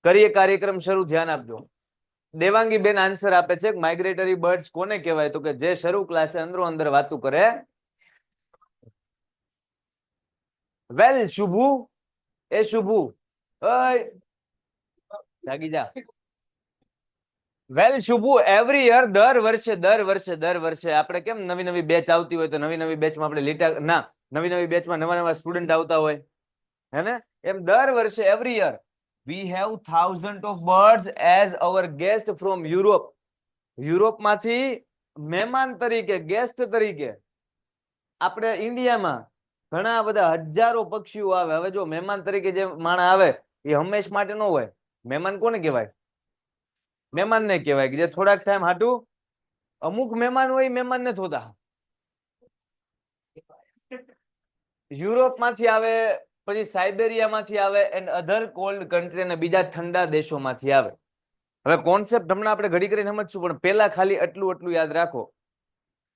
કરીએ કાર્યક્રમ શરૂ, ધ્યાન આપજો. દેવાંગી બેન આન્સર આપે છે માઇગ્રેટરી બર્ડ્સ કોને કહેવાય? તો કે જે શરૂ ક્લાસે અંદરો અંદર વાતું કરે. વેલ શુભુ, એ શુભુ જાગી જા. વેલ શુભુ, એવરી યર દર વર્ષે આપણે કેમ નવી નવી બેચ આવતી હોય તો નવી નવી બેચમાં આપણે લીટા ના નવી નવી બેચમાં નવા નવા સ્ટુડન્ટ આવતા હોય હે ને, એમ દર વર્ષે every year we have thousands of birds as our guest from Europe. યુરોપમાંથી મહેમાન તરીકે, ગેસ્ટ તરીકે આપણે ઇન્ડિયામાં ઘણા બધા હજારો પક્ષીઓ આવે. હવે જો મહેમાન તરીકે જે માણસ આવે એ હંમેશ માટે ન હોય. મહેમાન કોને કહેવાય? મહેમાન ને કહેવાય કે જે થોડાક ટાઈમ હાટું, અમુક મહેમાન હોય મહેમાન ને થોતા. યુરોપમાંથી આવે, પછી સાઇબેરિયામાંથી આવે એન્ડ અધર કોલ્ડ કન્ટ્રી, અને બીજા ઠંડા દેશોમાંથી આવે. હવે કોન્સેપ્ટ હમણાં આપણે ઘડી કરીને સમજશું, પણ પહેલા ખાલી એટલું યાદ રાખો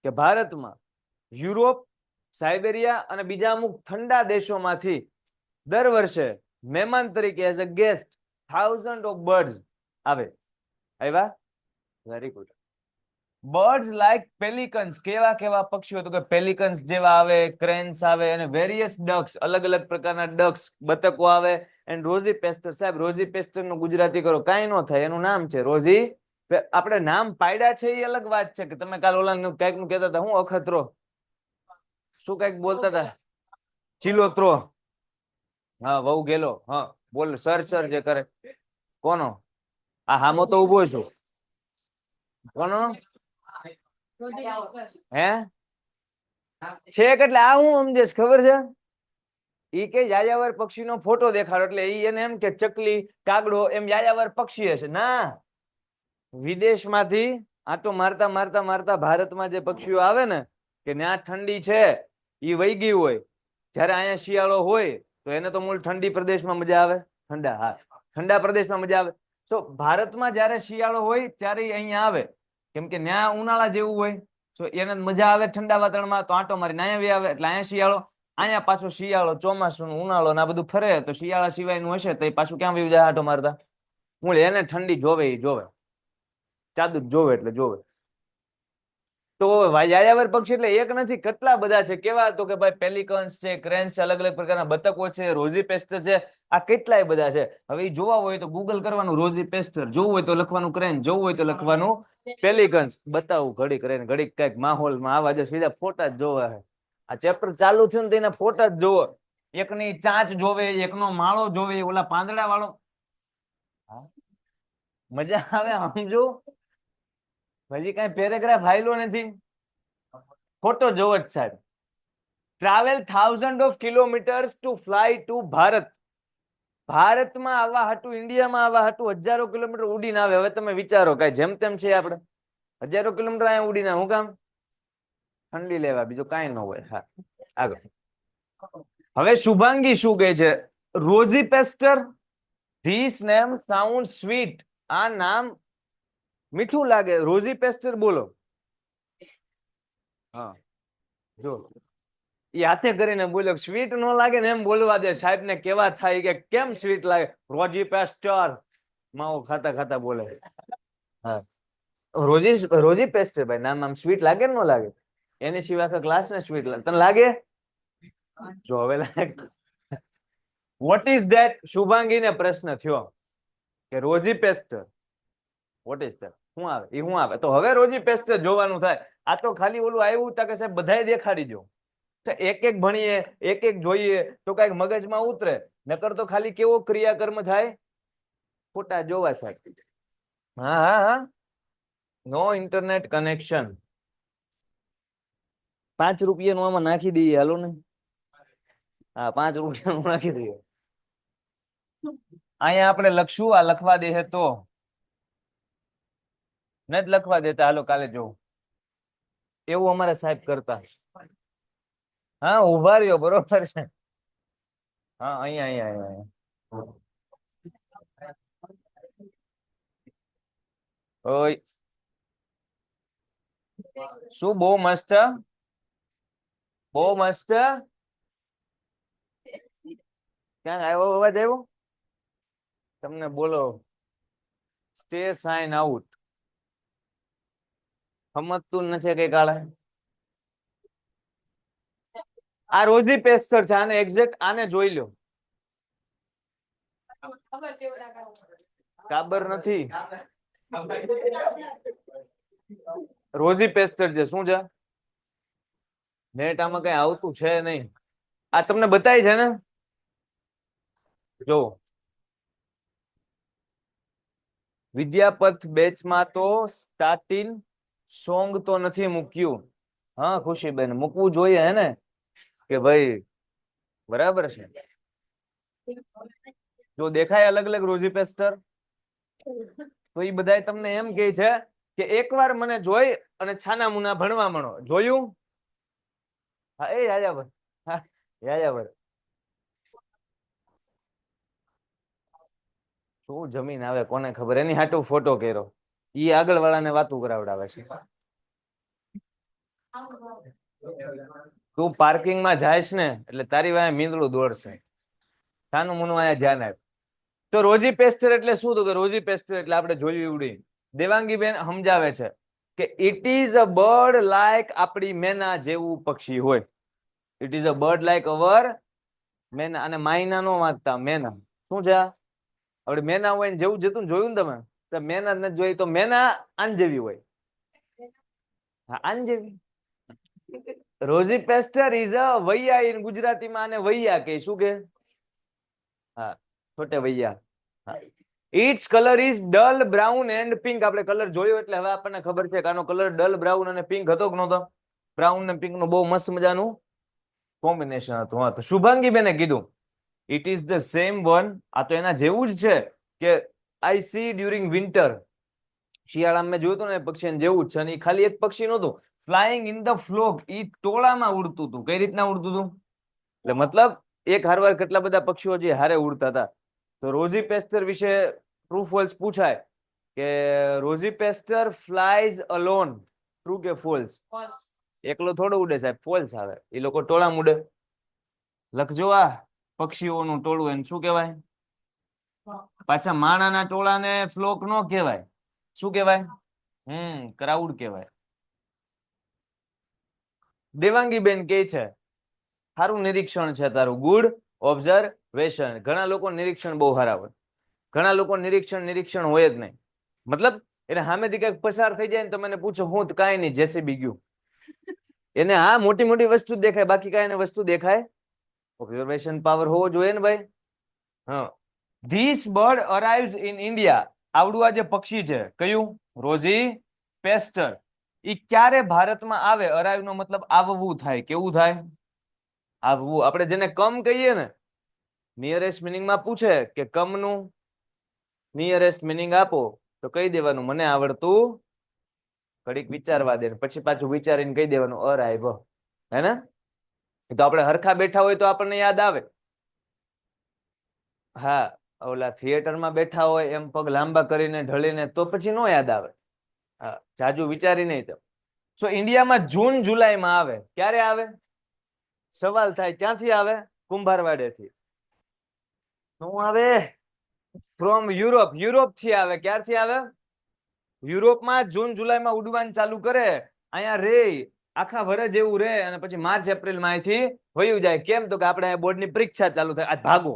કે ભારતમાં યુરોપ, સાઇબેરિયા અને બીજા અમુક ઠંડા દેશોમાંથી દર વર્ષે મહેમાન તરીકે as a guest thousand of birds આવે. આવ્યા? Very good. બર્ડ્સ લાઈક પેલિકન્સ, કેવા કેવા પક્ષીઓ? તો કે પેલિકન્સ જેવા આવે, ક્રેન્સ આવે, અને વેરિયસ ડક્સ, અલગ અલગ પ્રકારના ડક્સ, બતકો આવે. And rosy pastor. સાહેબ રોઝી પેસ્ટર નું ગુજરાતી કરો, કાંઈ ન થાય, એનું નામ છે રોઝી. આપણે નામ પાડ્યા છે એ અલગ વાત છે કે તમે કાલ ઓલા કઈક નું કહેતા હતા, હું અખતરો શું કઈક બોલતા હતા, ચીલોત્રો. હા વહુ ગેલો. હા બોલ સર સર જે કરે. કોનો? આ હામો તો ઉભો છું. કોનો? હે છે એટલે આ હું સમજેશ ખબર છે? ઈ કે યાયાવર પક્ષીનો ફોટો દેખાડો એટલે ઈ એને એમ કે ચકલી, કાગડો એમ યાયાવર પક્ષી હશે. ના, વિદેશમાંથી આટો મારતા મારતા મારતા ભારતમાં જે પક્ષીઓ આવે ને કે ત્યાં ઠંડી છે ઈ વહી ગઈ હોય, જ્યારે અહીંયા શિયાળો હોય તો એને તો મૂળ ઠંડી પ્રદેશમાં મજા આવે. ઠંડા પ્રદેશમાં મજા આવે. તો ભારતમાં જ્યારે શિયાળો હોય ત્યારે અહીંયા આવે, કેમ કે ત્યાં ઉનાળા જેવું હોય, તો એને મજા આવે ઠંડા વાતાવરણમાં, તો આંટો મારીને અહીંયા આવે. એટલે અહીંયા શિયાળો, અહીંયા પાછો શિયાળો, ચોમાસું, ઉનાળો ને આ બધું ફરે. તો શિયાળા સિવાયનું હશે તો એ પાછું ક્યાં વયું જાય આંટો મારતા? મૂળ એને ઠંડી જોવે, એ જોવે, ચાદુ જોવે એટલે જોવે. તો યાયાવર પક્ષી એટલે એક નથી, કેટલા બધા છે. કેવા? તો કે ભાઈ પેલિકન્સ છે, ક્રેન્સ છે, અલગ અલગ પ્રકારના બતકો છે, રોઝી પેસ્ટર છે, આ કેટલાય બધા છે. હવે એ જોવા હોય તો ગૂગલ કરવાનું રોઝી પેસ્ટર, જોવું હોય તો લખવાનું ક્રેન, જોવું હોય તો લખવાનું પેલિકન્સ. બતાવું ઘડી કરીને, ઘડી કઈક માહોલમાં આવા જો સીધા ફોટા જ જોવા છે. આ ચેપ્ટર ચાલુ થયું ને તેના ફોટા જ જોવો. એકની ચાંચ જોવે, એકનો માળો જોવે, ઓલા પાંદડા વાળો. મજા આવે સમજો. હજી કઈ પેરેગ્રાફ હાલ્યો નથી, ફોટો જોવો જ સાહેબ. Travel thousand of kilometres to fly to Bharat. ભારતમાં આવવા હાટું, ઇન્ડિયામાં આવવા હાટું હજારો કિલોમીટર ઉડીને આવે. હવે તમે વિચારો, કઈ જેમ તેમ છે આપણે હજારો કિલોમીટર અહીંયા ઉડીને? હું કામ? ઠંડી લેવા, બીજું કાંઈ ન હોય. હા આગળ. હવે શુભાંગી શું કહે છે? Rosy pastor, this name sound sweet. આ નામ મીઠું લાગે. રોઝી પેસ્ટર બોલો. હા જો એ હાથે કરીને બોલ્યો સ્વીટ નો લાગે ને એમ બોલવા દે. સાહેબ ને કેવા થાય કે કેમ સ્વીટ લાગે? રોઝી પેસ્ટર માવો ખાતા ખાતા બોલે. હા રોઝી પેસ્ટર ભાઈ નામ આમ સ્વીટ લાગે ને ન લાગે? એની સિવાય આખા ક્લાસ ને સ્વીટ લાગે. તને લાગે? જો હવે લાગે. What is that? શુભાંગી ને પ્રશ્ન થયો કે રોઝી પેસ્ટર વોટ ઇઝ ધેટ, શું આવે? એ શું આવે? તો હવે રોઝી પેસ્ટર જોવાનું થાય. આ તો ખાલી ઓલું આવ્યું તા કે સાહેબ બધાય દેખાડી દો. એક એક ભણીએ, એક એક જોઈએ તો કઈક મગજમાં ઉતરે. નકર તો ખાલી કેવો ક્રિયાકર્મ થાય? ફોટા જોવા સાહેબ. હા હા હા, નો ઇન્ટરનેટ કનેક્શન. 5 રૂપિયાનું આમાં નાખી દઈએ હાલો ને. હા 5 રૂપિયાનું નાખી દઈએ. અહીંયા આપણે લખશું, આ લખવા દે તો નથી લખવા દેતા. હાલો કાલે જોવું. એવું અમારા સાહેબ કરતા. હા ઉભા રહ્યો, બરોબર છે. હા અહીંયા અહીંયા ઓય શું બહુ મસ્ત, બહુ મસ્ત. ક્યાં આવ્યો અવાજ? આવ્યો તમને બોલો સ્ટે સાઇન આઉટ સમજતું નથી કઈ કાળે. આ રોજી પેસ્ટર છે, આને એક્ઝેક્ટ આને જોઈ લો. કાબર નથી, રોજી પેસ્ટર છે. શું છે? નેટ આમાં કઈ આવતું છે નહીં. આ તમને બતાય છે ને, જો વિદ્યાપથ બેચમાં તો સ્ટાર્ટિંગ સોંગ તો નથી મૂક્યું. હા ખુશીબેન, મૂકવું જોઈએ હે ને કે ભાઈ બરાબર છે. જો દેખાય અલગ અલગ રોજી પેસ્ટર, તો એ બધા તમને એમ કહે છે કે એકવાર મને જોઈ અને છાના મુના ભણવા મળો. જોયું? હા એ યાયાવર, હા યાયાવર. શું જમીન આવે કોને ખબર, એની હાટું ફોટો કર્યો. ઈ આગળ વાળાને વાતું કરાવડાવે છે. તું પાર્કિંગમાં જાયસ ને એટલે તારી વાંહે મીંદડું દોડશે. છાનું મુનું અહીંયા ધ્યાન આપ. તો રોજી પેસ્ટર એટલે શું? તો કે રોજી પેસ્ટર એટલે આપણે જોયું એવડી દેવાંગી બેન સમજાવે છે કે it is a bird like આપણી મેના જેવું પક્ષી હોય. It is a bird like our myna. અને માઇના નો વાંચતા મેના. શું છે? આપણે મેના હોય ને જેવું જતું જોયું ને તમે, તો મેના નથી જોઈ તો મેના આન જેવી હોય. હા આન જેવી. રોઝી પેસ્ટર ઇઝ અ વૈયા ઇન ગુજરાતીમાં આને વૈયા કે શું કે? હા છોટે વૈયા. Its colour is dull brown and pink. આપણે કલર જોયો એટલે હવે આપણને ખબર છે કે આનો કલર ડલ બ્રાઉન અને પિંક હતો કે નહોતો? બ્રાઉન અને પિંક નું બહુ મસ્ત મજાનું કોમ્બિનેશન હતું. હા તો શુભાંગી બેને કીધું it is the same one. આ તો એના જેવું જ છે કે આઈ સી ડ્યુરિંગ વિન્ટર. શિયાળામાં મેં જોયું હતું ને પક્ષી જેવું જ છે. અને ખાલી એક પક્ષી નહોતું, ફ્લાઇંગ ઇન ધ ફ્લોક. ઈ ટોળામાં ઉડતું હતું. કઈ રીતના ઉડતું હતું? એટલે મતલબ એક હારવાર કેટલા બધા પક્ષીઓ જે હારે ઉડતા હતા. તો રોઝી પેસ્ટર વિશે ટ્રુ ફોલ્સ પૂછાય કે રોઝી પેસ્ટર ફ્લાઇઝ અલોન. ટ્રુ કે ફોલ્સ? એકલો થોડો ઉડે સાહેબ, ફોલ્સ આવે. એ લોકો ટોળામાં ઉડે. લખજો આ પક્ષીઓનું ટોળું એને શું કહેવાય? પાછા માણાના ટોળાને ફ્લોક નો કહેવાય. શું કહેવાય? ક્રાઉડ કહેવાય. દેવાંગી બેન કે છે સારું નિરીક્ષણ છે તારું, ગુડ ઓબ્ઝર્વેશન. ઘણા લોકો નિરીક્ષણ બહુ સારા હોય, ઘણા લોકો નિરીક્ષણ હોય જ નહીં. મતલબ એને સામેથી કઈક પસાર થઈ જાય ને તમે પૂછો હું તો કાંઈ નહીં, જેસીબી ગયું. એને હા મોટી મોટી વસ્તુ દેખાય, બાકી કાંઈ એને વસ્તુ દેખાય. ઓબ્ઝર્વેશન પાવર હોવો જોઈએ ને ભાઈ. હા. This bird arrives in India. આવડું આ જે પક્ષી છે કયું? રોઝી પેસ્ટર. ઈ ક્યારે ભારતમાં આવે? અરાઇવ નો મતલબ આવવું થાય. કેવું થાય? આવવું. આપણે જેને કમ કહીએ ને, નિયરેસ્ટ મિનિંગમાં પૂછે કે કમ નું નિયરેસ્ટ મિનિંગ આપો તો કહી દેવાનું મને આવડતું. ઘડીક વિચારવા દે, પછી પાછું વિચારીને કહી દેવાનું અરાઇવ. હે ને? તો આપણે હરખા બેઠા હોય તો આપણને યાદ આવે. હા ઓલા થિયેટરમાં બેઠા હોય એમ પગ લાંબા કરીને ઢળીને તો પછી નો યાદ આવે. હા જાજુ વિચારી નહીં તો. સો ઇન્ડિયામાં જૂન જુલાઈમાં આવે. ક્યારે આવે? સવાલ થાય ક્યાંથી આવે? કુંભારવાડેથી. શું આવે? From Europe. યુરોપ થી આવે. ક્યારથી આવે? યુરોપમાં જૂન જુલાઈમાં ઉડવાનું ચાલુ કરે. અહીંયા રે આખા વર્ષ જેવું રે અને પછી માર્ચ એપ્રિલમાં અહીંથી વયું જાય. કેમ? તો કે આપણે બોર્ડની પરીક્ષા ચાલુ થાય. આજ ભાગો.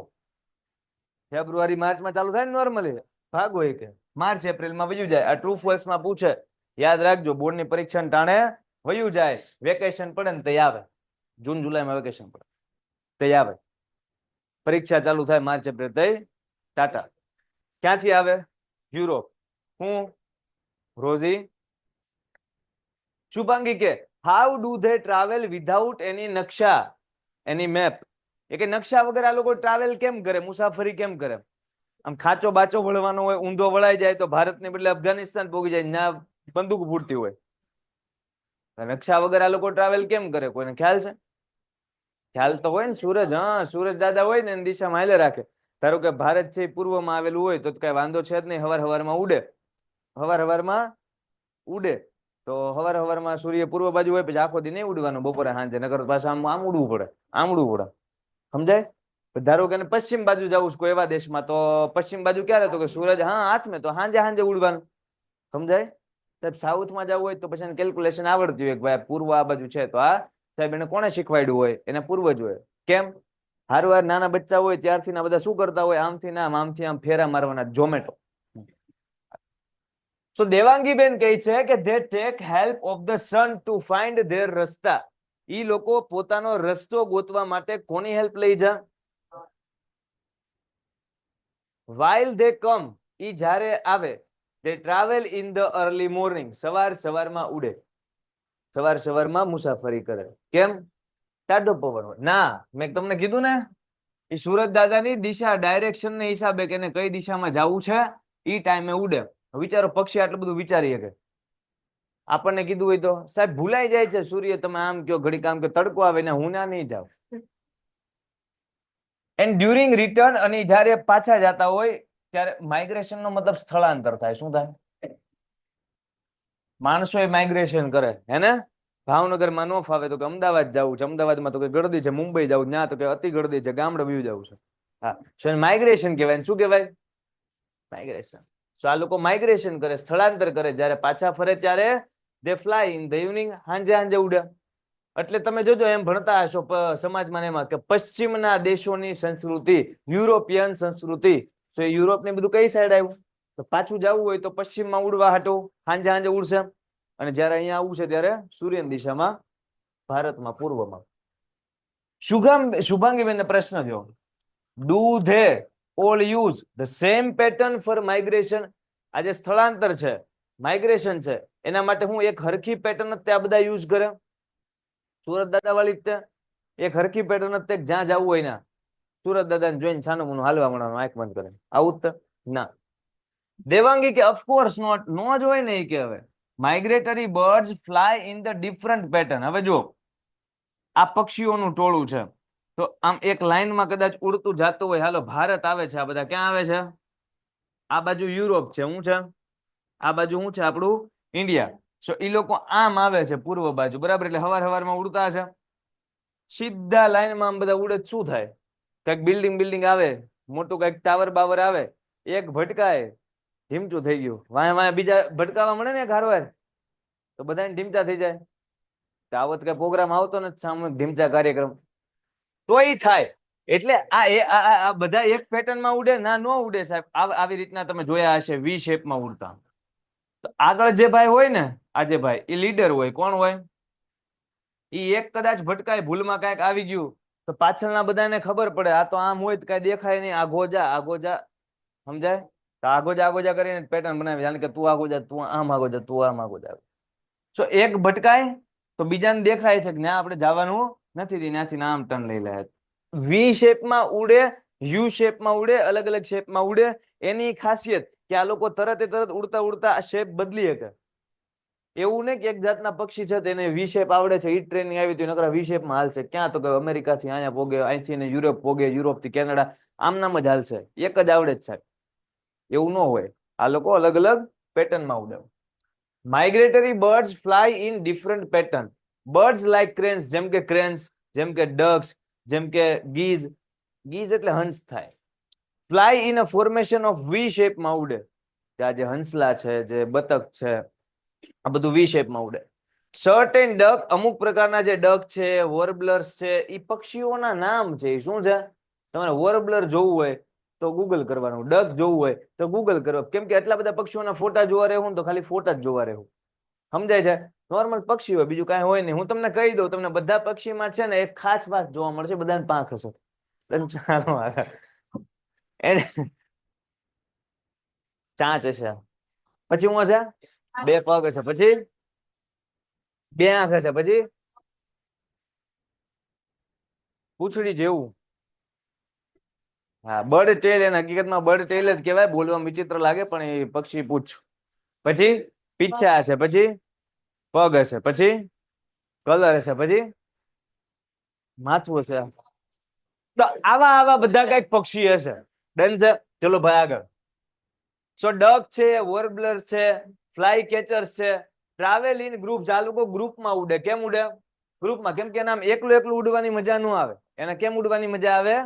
ફેબ્રુઆરી માર્ચમાં ચાલુ થાય ને નોર્મલી, ભાગો એ કે માર્ચ એપ્રિલમાં વયું જાય. આ ટ્રુ ફોલ્સમાં પૂછે. યાદ રાખજો બોર્ડની પરીક્ષા ટાણે વયું જાય. વેકેશન પડે ને તે આવે. જૂન જુલાઈમાં વેકેશન પડે તે આવે. પરીક્ષા ચાલુ થાય માર્ચ એપ્રિલ તે ટાટા. ક્યાંથી આવે? યુરોપ. હું રોઝી શુભાંગી કે how do they travel without એની નકશા, એની મેપ. એ કે નકશા વગર આ લોકો ટ્રાવેલ કેમ કરે, મુસાફરી કેમ કરે? આમ ખાચો બાચો વળવાનો હોય, ઊંધો વળાઈ જાય તો ભારતને બદલે અફઘાનિસ્તાન પહોંચી જાય, ના બંદૂક ફૂટતી હોય. નકશા વગર આ લોકો ટ્રાવેલ કેમ કરે? કોઈને ખ્યાલ છે? ખ્યાલ તો હોય ને. સૂરજ, હા સૂરજ દાદા હોય ને એની દિશામાં હાલે રાખે. ધારો કે ભારત છે પૂર્વમાં આવેલું હોય તો કઈ વાંધો છે જ નહીં. હવારમાં ઉડે, હવારમાં ઉડે તો હવારમાં સૂર્ય પૂર્વ બાજુ હોય પછી આખો દી નહીં ઉડવાનું, બપોરે સાંજે. નકર પાછા આમ ઉડવું પડે, આમ ઉડવું પડે. સમજાય? ધારો કે પશ્ચિમ બાજુ જવું છે કોઈ એવા દેશમાં, તો પશ્ચિમ બાજુ ક્યારે, તો કે સૂરજ હાથમાં, તો હાંજે હાંજે ઉડવાનું. સમજાય? સાહેબ સાઉથમાં જવું હોય તો પછી કેલ્ક્યુલેશન આવડતી હોય કે ભાઈ પૂર્વ આ બાજુ છે, તો આ સાહેબ એને કોણે શીખવાડ્યું હોય? એને પૂર્વજ હોય. કેમ? હારવાર નાના બચ્ચા હોય ત્યારથી ના બધા શું કરતા હોય? આમથી નામ, આમથી આમ ફેરા મારવાના, ઝોમેટો. તો દેવાંગી બેન કહે છે કે they take help of the sun to find their રસ્તા. ઈ લોકો પોતાનો રસ્તો ગોતવા માટે કોની હેલ્પ લઈ જા? while they come, ઈ જ્યારે આવે, they travel in the early morning, સવારમાં ઉડે, સવારમાં મુસાફરી કરે. કેમ? ટાઢો પવન હોય ના. મેં તમને કીધું ને, એ સુરત દાદાની દિશા, ડાયરેક્શન ને હિસાબે કે કઈ દિશામાં જવું છે, ઈ ટાઈમે ઉડે. વિચારો, પક્ષી આટલું બધું વિચારી શકે. આપણને કીધું હોય તો સાહેબ ભૂલાઈ જાય છે, સૂર્ય તમે આમ કયો, ઘડી કામ કે તડકો આવે ને હું ના નહીં જાઉં. એન્ડ ડ્યુરિંગ રિટર્ન, અને જ્યારે પાછા જતા હોય ત્યારે માઇગ્રેશન નો મતલબ સ્થળાંતર થાય. શું થાય? માણસો એ માઇગ્રેશન કરે, હે ને? ભાવનગરમાં નો ફાવે તો કે અમદાવાદ જવું છે, અમદાવાદમાં તો કે ગળદી છે, મુંબઈ જવું, ત્યાં તો કે અતિ ગળદી છે, ગામડે વ્યુ જવું છે. હા, માઇગ્રેશન કહેવાય. શું કહેવાય? માઇગ્રેશન. સો આ લોકો માઇગ્રેશન કરે, સ્થળાંતર કરે. જ્યારે પાછા ફરે ત્યારે દે ફ્લાય ઇન ધ ઇવનિંગ, હાંજે ઉડે. એટલે તમે જોજો એમ ભણતા હશો સમાજમાં એમાં કે પશ્ચિમના દેશોની સંસ્કૃતિ, યુરોપિયન સંસ્કૃતિ, તો એ યુરોપની બધું કઈ સાઈડ આવ્યું? તો પાછું જવું હોય તો પશ્ચિમમાં ઉડવા હાટો હાંજે ઉડશે. અને જ્યારે અહીંયા આવવું છે ત્યારે સૂર્યની દિશામાં, ભારતમાં પૂર્વમાં. શુભાંગીબેનને પ્રશ્ન થયો, do they all use the same pattern for migration? આ જે સ્થળાંતર છે, માઇગ્રેશન છે, એના માટે હું એક હરખી પેટર્ન જ આ બધા યુઝ કરે? સુરત દાદા વાળી તે એક હરખી પેટર્ન જ જ્યાં જવું હોય ને સુરત દાદાને જોઈને છાનું મુનું હાલવા મળવાનું, આંખ બંધ કરે, આવું જ ના. દેવાંગી કે ઓફકોર્સ નોટ, નો જ હોય ને. એ કે હવે migratory birds fly in the different pattern. હવે જો આ પક્ષીઓનું ટોળું છે, તો આમ એક લાઈનમાં કદાચ ઉડતું જતું હોય. હાલો ભારત આવે છે, આ બધા ક્યાં આવે છે? આ બાજુ યુરોપ છે, શું છે? આ બાજુ શું છે? આપણું ઇન્ડિયા. સો એ લોકો આમ આવે છે પૂર્વ બાજુ, બરાબર? એટલે હવારમાં ઉડતા છે, સીધા લાઈનમાં આમ બધા ઉડે. શું થાય? કઈક બિલ્ડિંગ આવે, મોટું કઈક ટાવર બાવર આવે, એક ભટકાય, ઢીમચું થઈ ગયું. વાય બીજા ભટકાવા મળે ને ઘરવાર, તો બધાને ઢીમચા થઈ જાય. આવત કઈ પ્રોગ્રામ આવતો નથી સામૂહિક ઢીમચા કાર્યક્રમ, તોય થાય. એટલે આ બધા એક પેટર્નમાં ઉડે ના? નો ઉડે સાહેબ. આવી રીતના તમે જોયા હશે વી શેપમાં ઉડતા. તો આગળ જે ભાઈ હોય ને, આ જે ભાઈ, એ લીડર હોય. કોણ હોય? એ એક કદાચ ભટકાય, ભૂલમાં કઈક આવી ગયું, તો પાછળના બધાને ખબર પડે આ તો આમ હોય, કઈ દેખાય નહીં, આગો જા. સમજાય? તો આગો જા કરીને પેટર્ન બનાવી, જાણે કે તું આગો જા, તું આમ આગો જા, તું આમ આગો જા. સો એક ભટકાય તો બીજાને દેખાય છે કે ના આપણે જવાનું નથી, ત્યાંથી આમ ટર્ન લઈ લે. વી શેપમાં ઉડે, યુ શેપમાં ઉડે, અલગ અલગ શેપમાં ઉડે. એની ખાસિયત કે આ લોકો તરત ઉડતા ઉડતા શેપ બદલી શકે. એવું નહીં કે એક જાતના પક્ષી છે તેને વી શેપ આવડે છે, ઈ ટ્રેનિંગ આવી હતી નકર વી શેપમાં હાલશે. ક્યાં? તો કે અમેરિકા થી અહીંયા પોગે, અહીંથી ને યુરોપ પોગે, યુરોપ થી કેનેડા, આમ નામ જ હાલશે. એક જ આવડે જ સાહેબ. એવું ન હોય, આ લોકો અલગ અલગ પેટર્નમાં ઉડે. Migratory birds fly in different pattern. Birds like cranes, જેમ કે ક્રેન્સ, જેમ કે ડક્સ, જેમ કે ગીઝ. ગીઝ એટલે હંસ થાય. Fly in a formation of V શેપમાં ઉડે. ત્યાં જે હંસલા છે, જે બતક છે, આ બધું વી શેપમાં ઉડે. સર્ટેન ડક, અમુક પ્રકારના જે ડક છે, વોર્બલર્સ છે, એ પક્ષીઓના નામ છે. શું છે? તમારે વોર્બલર જોવું હોય તો ગૂગલ કરવાનું, ડક જોવું હોય તો ગૂગલ કરો. કેમ કે એટલા બધા પક્ષીઓના ફોટા જોવા રહેવું તો ખાલી ફોટા જ જોવા રહેવું. સમજાય છે? નોર્મલ પક્ષી હોય, બીજું કાંઈ હોય નહીં. હું તમને કહી દઉં, તમને બધા પક્ષીમાં છે ને એક ખાસ વાત જોવા મળશે, બધાને પાંખ હશે. ચાંચ હશે, પછી હું હશે બે પગ હશે, પછી બે આંખ હશે, પછી પૂંછડી જેવું. હા, બર્ડ ટેલ. એને હકીકતમાં બર્ડ ટેલ જ કહેવાય. બોલવામાં વિચિત્ર લાગે પણ એ પક્ષી પૂછ. પછી પીછા હશે, પછી પગ હશે, પછી કલર હશે, પછી માથું હશે. તો આવા બધા કઈક પક્ષી હશે. ડન છે? ચલો ભાઈ આગળ. સો ડક છે, વોર્બલર છે, ફ્લાય કેચર્સ છે, ટ્રાવેલ ઇન ગ્રુપ્સ. આ લોકો ગ્રુપમાં ઉડે. કેમ ઉડે? ગ્રુપમાં. કેમ કે એના એકલું ઉડવાની મજા ન આવે. એને કેમ ઉડવાની મજા આવે?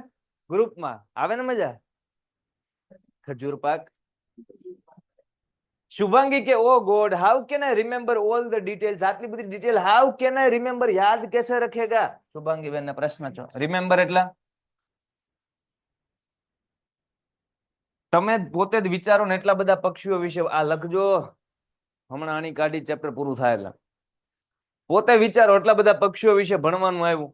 ગ્રુપમાં આવે ને મજા. ખજૂર પાક. શુભાંગી કે O God how can I remember all the details. આટલી બધી detail how can I remember, યાદ કેસે રખેગા. શુભાંગી બેન ને પ્રશ્ન છો. રિમેમ્બર એટલે તમે પોતે જ વિચારો ને એટલા બધા પક્ષીઓ વિશે આ લખજો. હમણાં આની કાઢી ચેપ્ટર પૂરું થાય એટલે પોતે વિચારો એટલા બધા પક્ષીઓ વિશે ભણવાનું આવ્યું.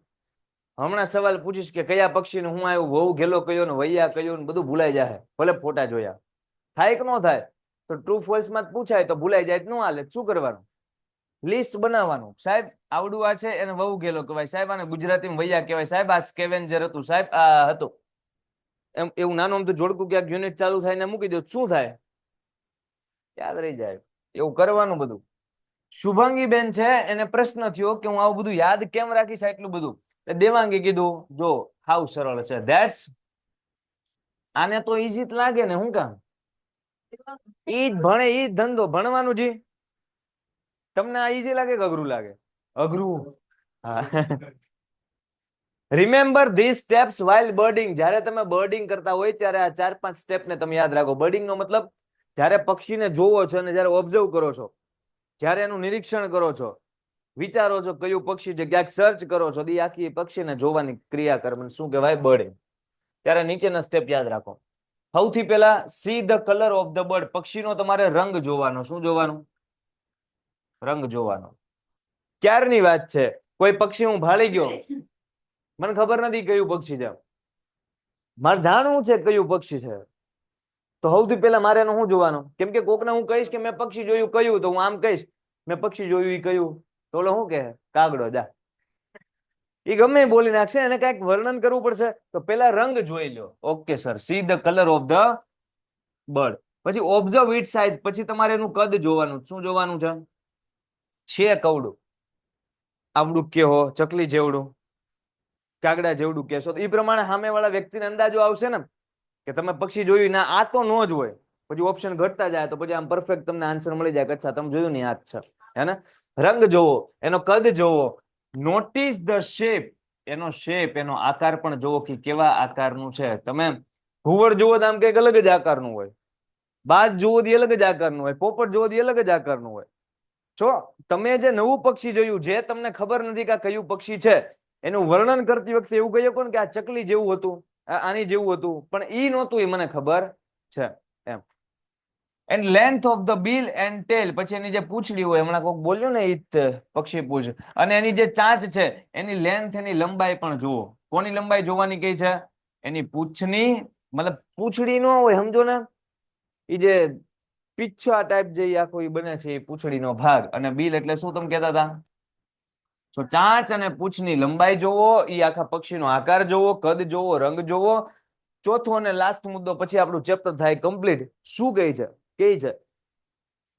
હમણાં સવાલ પૂછીશ કે કયા પક્ષીને હું આવ્યું, વહુ ગેલો કયો ને વૈયા કયો ને બધું ભૂલાઈ જાય, ભલે ફોટા જોયા. થાય કે ન થાય? તો ટ્રુ ફોલ્સ માં પૂછાય તો ભૂલાઈ જાય ન હાલે. શું કરવાનું? લિસ્ટ બનાવવાનું. સાહેબ આવડું આ છે એને વહુ ગેલો કહેવાય, સાહેબ આને ગુજરાતીમાં વૈયા કહેવાય, સાહેબ આ સ્કેવેન્જર હતું, સાહેબ આ હતું. એમ એવું નાનું આમ તો જોડકું ક્યાંક યુનિટ ચાલુ થાય ને મૂકી દો, શું થાય? યાદ રહી જાય. એવું કરવાનું બધું. શુભાંગી બેન છે એને પ્રશ્ન થયો કે હું આવું બધું યાદ કેમ રાખીશ એટલું બધું. દેવાંગી કીધું જો હાવ સરળ છે. ધેટ્સ આને તો ઈઝી લાગે ને, હું કામ ઈ જ ભણે, ઈ જ ધંધો ભણવાનું જી. તમને આ ઈઝી લાગે કે અઘરું લાગે? અઘરું. હા. Remember this steps while birding. જ્યારે તમે બર્ડિંગ કરતા હોય ત્યારે આ 4-5 સ્ટેપ ને તમે યાદ રાખો. બર્ડિંગ નો મતલબ જ્યારે પક્ષીને જોવો છો અને જ્યારે ઓબ્ઝર્વ કરો છો, જ્યારે એનું નિરીક્ષણ કરો છો, વિચારો છો કયું પક્ષી છે, ક્યાંક સર્ચ કરો છો, દી આખી પક્ષીને જોવાની ક્રિયા કર્મ શું કહેવાય? બર્ડિંગ. ત્યારે નીચેના સ્ટેપ યાદ રાખો. સૌથી પહેલા see the colour of the bird. પક્ષીનો તમારે રંગ જોવાનો. શું જોવાનું? રંગ જોવાનો. ક્યારની વાત છે? કોઈ પક્ષી હું ભાળી ગયો, મને ખબર નથી કયું પક્ષી છે, મારે જાણવું છે કયું પક્ષી છે, તો સૌથી પહેલા મારે એનું શું જોવાનું? કેમ કે કોકને હું કહીશ કે મેં પક્ષી જોયું કયું, તો હું આમ કહીશ મેં પક્ષી જોયું એ કયું, તો ઓલો શું કહે? કાગડો. જા, એ ગમે બોલી નાખશે, એને કઈક વર્ણન કરવું પડશે. તો પેલા રંગ જોઈ લો. Okay sir, see the colour of the bird. પછી ઓબ્ઝર્વ ઇટ સાઇઝ. પછી તમારે એનું કદ જોવાનું. શું જોવાનું છે? કવડું, આવડું કેવો, ચકલી જેવડું, કાગડા જેવડું કહેશો તો એ પ્રમાણે સામેવાળા વ્યક્તિને અંદાજો આવશે ને કે તમે પક્ષી જોયું ના, આ તો નો જ હોય. પછી ઓપ્શન ઘટતા જાય તો પછી આમ પરફેક્ટ તમને આન્સર મળી જાય કે અચ્છા તમે જોયું ને આ જ છે. હે ને? રંગ જોવો, એનો કદ જોવો, નોટિસ ધ શેપ. એનો શેપ, એનો આકાર પણ જોવો કે કેવા આકારનું છે. તમે ઘુવડ જુઓ તો આમ કઈક અલગ જ આકારનું હોય, બાજ જુઓ તો અલગ જ આકારનું હોય, પોપટ જુઓ તો અલગ જ આકારનું હોય. જો તમે જે નવું પક્ષી જોયું, જે તમને ખબર નથી કે આ કયું પક્ષી છે, એનું વર્ણન કરતી વખતે એવું કહી શકો ને કે આ ચકલી જેવું હતું, આની જેવું હતું, પણ ઈ નહોતું, એ મને ખબર છે એમ. And length of the bill and tail. પછી એની જે પૂંછડી હોય, હમણાં કોઈક બોલ્યું ને ઈ પક્ષી પૂછ, અને એની જે ચાંચ છે એની લેન્થ, એની લંબાઈ પણ જુઓ. કોની લંબાઈ જોવાની કઈ છે? એની પૂંછની, મતલબ પૂંછડી ન હોય, સમજો ને, એ જે પીછા ટાઈપ જે આખો ઈ બને છે, એ પૂંછડીનો ભાગ. અને બિલ એટલે શું તમે કહેતા હતા? તો ચાંચ અને પૂંછની લંબાઈ જોવો, એ આખા પક્ષીનો આકાર જોવો, કદ જોવો, રંગ જોવો. ચોથો અને લાસ્ટ મુદ્દો, પછી આપણું ચેપ્ટર થાય કમ્પ્લીટ. શું કહે છે? કે છે,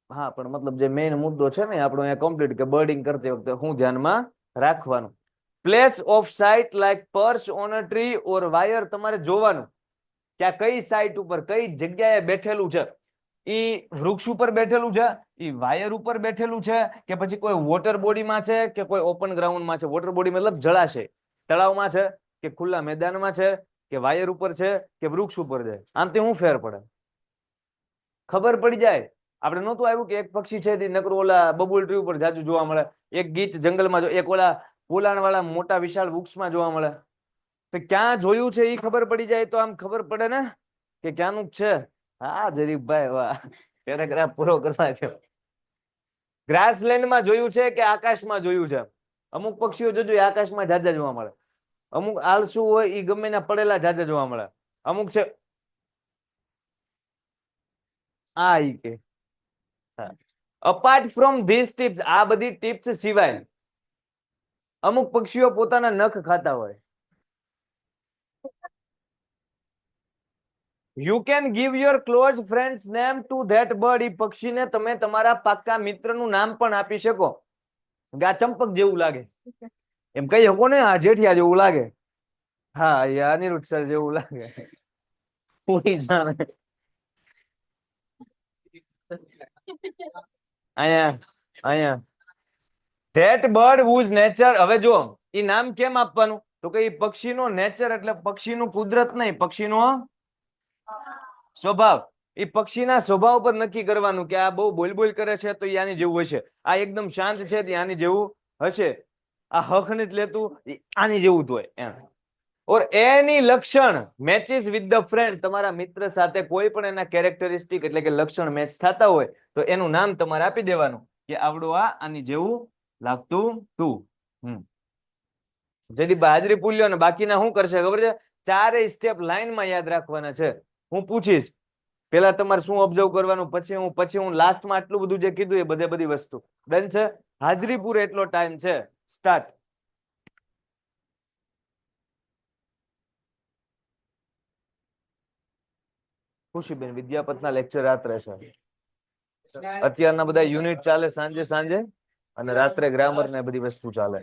હા પણ મતલબ જે મેઇન મુદ્દો છે ને આપણો અહીંયા કમ્પ્લીટ, કે બર્ડિંગ કરતી વખતે હું ધ્યાનમાં રાખવાનું. Place of site like purse on a tree or wire. તમારે જોવાનું કે આ કઈ સાઇટ ઉપર, કઈ જગ્યાએ બેઠેલું છે. ઈ વૃક્ષ ઉપર બેઠેલું છે, ઈ વાયર ઉપર બેઠેલું છે, કે પછી કોઈ વોટર બોડીમાં છે, કે કોઈ ઓપન ગ્રાઉન્ડમાં છે. વોટર બોડી મતલબ જળાશય, તળાવમાં છે, કે ખુલ્લા મેદાનમાં છે, કે વાયર ઉપર છે, કે વૃક્ષ ઉપર છે. આમથી શું ફેર પડે? ખબર પડી જાય. આપણે નહોતું આવ્યું કે એક પક્ષી છે નકરું ઓલા બબુલ ટ્રી ઉપર જાજુ જોવા મળે, એક ગીચ જંગલમાં, એક ઓલા પોલાણ વાળા મોટા વિશાળ વૃક્ષમાં જોવા મળે. તો ક્યાં જોયું છે એ ખબર પડી જાય તો આમ ખબર પડે ને કે ક્યાંનું છે. હા જરીફભાઈ, વાહ, પેરેગ્રાફ પૂરો કરવા છે. ગ્રાસલેન્ડમાં જોયું છે કે આકાશમાં જોયું છે? અમુક પક્ષીઓ જોજો આકાશમાં જાજા જોવા મળે, અમુક આળસુ હોય એ ગમે ના પડેલા જાજા જોવા મળે, અમુક છે આ ઈ કે. અપાર્ટ ફ્રોમ ધીસ ટિપ્સ, આ બધી ટિપ્સ સિવાય અમુક પક્ષીઓ પોતાના નખ ખાતા હોય. You can give your close friends name to that bird. ઈ પક્ષીને તમે તમારા પાક્કા મિત્રનું નામ પણ આપી શકો. આ ચંપક જેવું લાગે એમ કહી શકો ને, આ જેઠિયા જેવું લાગે, હા એ અનિરુદ્ધ સર જેવું લાગે. કોઈ જાણે અહીંયા અહીંયા ધેટ બર્ડ હુઝ નેચર. હવે જો એ નામ કેમ આપવાનું? તો કે પક્ષીનો નેચર એટલે પક્ષીનું કુદરત નહીં, પક્ષીનો સ્વભાવ. એ પક્ષીના સ્વભાવ પર નક્કી કરવાનું કે આ બહુ બોલ કરે છે તો આની જેવું હશે, આ એકદમ શાંત છે તો આની જેવું હશે, આ હક નથી લેતું આની જેવું હોય એમ. ઓર એની લક્ષણ મેચિસ વિથ ધ ફ્રેન્ડ, તમારા મિત્ર સાથે કોઈ પણ એના કેરેક્ટરિસ્ટિક એટલે કે લક્ષણ મેચ થતા હોય તો એનું નામ તમારે આપી દેવાનું કે આવડું આ આની જેવું લાગતું તું. જેથી હાજરી પૂલ્યો ને બાકીના શું કરશે ખબર છે? ચારેય સ્ટેપ લાઈનમાં યાદ રાખવાના છે. હું પૂછીશ પેલા તમારે શું ઓબ્ઝર્વ કરવાનું, પછી હું લાસ્ટમાં આટલું બધું જે કીધું એ બધી વસ્તુ ડન છે. હાજરી પૂરે એટલો ટાઈમ છે. સ્ટાર્ટ. ખુશીબેન વિદ્યાપતના લેક્ચર રાત્રે છે. અત્યારના બધા યુનિટ ચાલે સાંજે અને રાત્રે ગ્રામર ને બધી વસ્તુ ચાલે.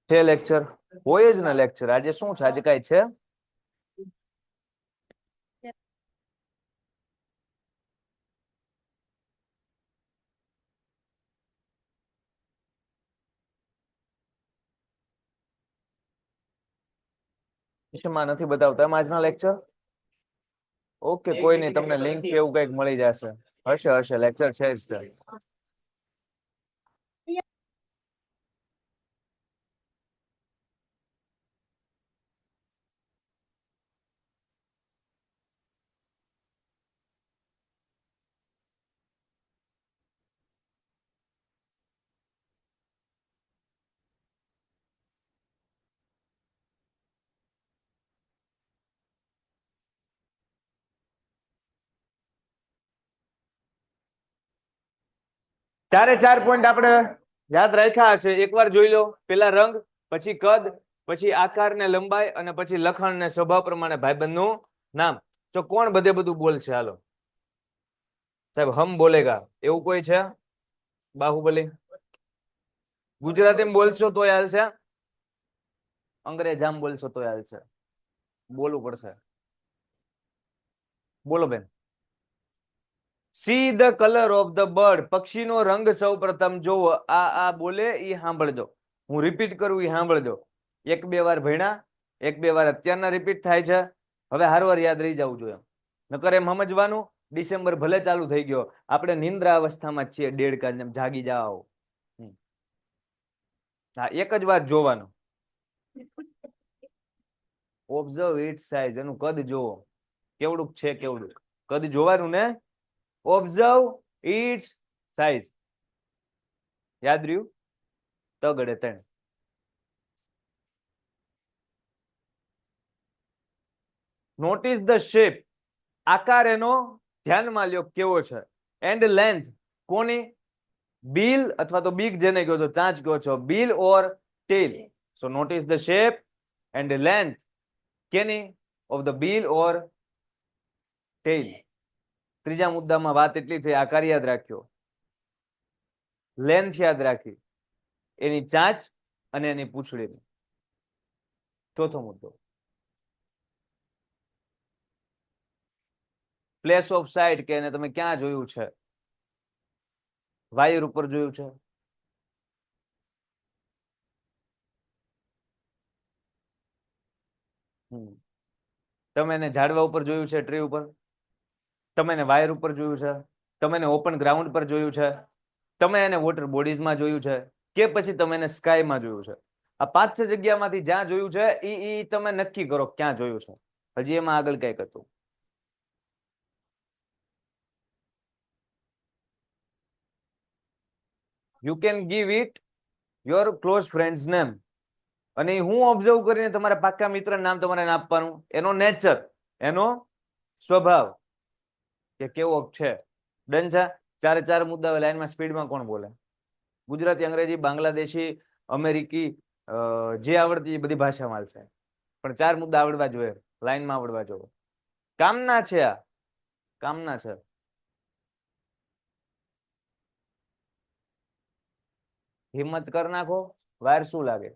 છે લેક્ચર હોય જ ને લેક્ચર. આજે શું છે? આજે કઈ છે? નથી બતાવતા એમ આજના લેક્ચર? ઓકે કોઈ નહીં, તમને લિંક એવું કઈક મળી જશે. હશે લેક્ચર છે જ. 4 પોઈન્ટ આપણે યાદ રાખ્યા હશે. એકવાર જોઈ લો. પેલા રંગ, પછી કદ, પછી આકાર ને લંબાઈ અને પછી લખાણ ને સ્વભાવ પ્રમાણે ભાઈબંધનું નામ. તો કોણ બધું બોલશે? હાલો સાહેબ, હમ બોલેગા એવું કોઈ છે? બાહુબલી ગુજરાતીમાં બોલશો તોય હાલશે, અંગ્રેજામાં બોલશો તોય હાલશે, બોલવું પડશે. બોલો બેન. See the colour of the bird, પક્ષીનો રંગ સૌ પ્રથમ જોવો. આ બોલે એ સાંભળજો, હું રિપીટ કરું એ સાંભળજો. 1-2 વાર ભણ્યા, 1-2 વાર અત્યારના રિપીટ થાય છે. હવે હારવાર યાદ રહી જવું જોઈએ. નકર એમ સમજવાનું ડિસેમ્બર ભલે ચાલુ થઈ ગયો, આપણે નિંદ્રા અવસ્થામાં જ છીએ, દેડકા જેમ જાગી જાઓ. હા, એક જ વાર જોવાનું. ઓબ્ઝર્વ ઇટ્સ સાઇઝ, એનું કદ જોવો કેવડું છે, કેવડું કદ જોવાનું ને. Observe its size. યાદ રહ્યું? તગડે 3. નોટિસ ધ શેપ, આકાર એનો ધ્યાનમાં લ્યો કેવો છે. એન્ડ લેન્થ, કોની? બિલ અથવા તો બીક જેને કહો છો, ચાંચ કહો છો, bill or tail. So notice the shape and length કેની? Of the bill or tail. ત્રીજા મુદ્દામાં વાત એટલી થઈ, આકાર યાદ રાખ્યો, લેન્થ યાદ રાખી, એની ચાંચ અને એની પૂંછડી. ચોથો મુદ્દો પ્લેસ ઓફ સાઇટ, કે એને તમે ક્યાં જોયું છે? વાયર ઉપર જોયું છે? તમે એને ઝાડવા ઉપર જોયું છે, ટ્રી ઉપર? તમે એને વાયર ઉપર જોયું છે? તમે એને ઓપન ગ્રાઉન્ડ પર જોયું છે? તમે એને વોટર બોડીઝમાં જોયું છે? કે પછી તમે એને સ્કાયમાં જોયું છે? આ 5-6 જગ્યામાંથી જ્યાં જોયું છે એ તમે નક્કી કરો ક્યાં જોયું છે. હજી એમાં આગળ કઈક હતું. You can give it your close friends name. અને હું ઓબ્ઝર્વ કરીને તમારા પાક્કા મિત્ર નામ તમારે આપવાનું. એનો નેચર એનો સ્વભાવ કે કેવો છે. ડન છે. ચારે ચાર મુદ્દા લાઈનમાં સ્પીડમાં કોણ બોલે? ગુજરાતી, અંગ્રેજી, બાંગ્લાદેશી, અમેરિકી, જે આવડતી એ બધી ભાષામાં છે, પણ ચાર મુદ્દા આવડવા જોઈએ, લાઈનમાં આવડવા જોઈએ. કામના છે, આ કામના છે. હિંમત કર નાખો. વાર શું લાગે?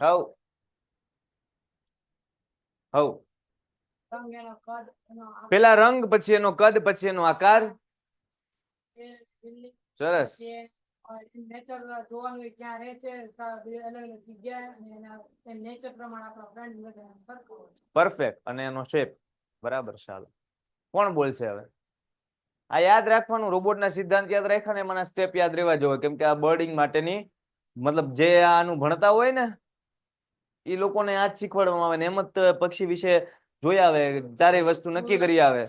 હવ હવ પેલા રંગ, પછી એનો કદ, પછી એનો આકાર. સરસ. પરફેક્ટ. અને એનો શેપ બરાબર. ચાલો, કોણ બોલશે હવે? આ યાદ રાખવાનું, રોબોટના સિદ્ધાંત યાદ રાખ્યા ને એમાંના સ્ટેપ યાદ રહેવા જોઈએ, કેમ કે આ બર્ડિંગ માટેની મતલબ જે આનું ભણતા હોય ને એ લોકોને આ જ શીખવાડવામાં આવે ને એમ જ પક્ષી વિશે જોઈ આવે, ચારેય વસ્તુ નક્કી કરી આવે.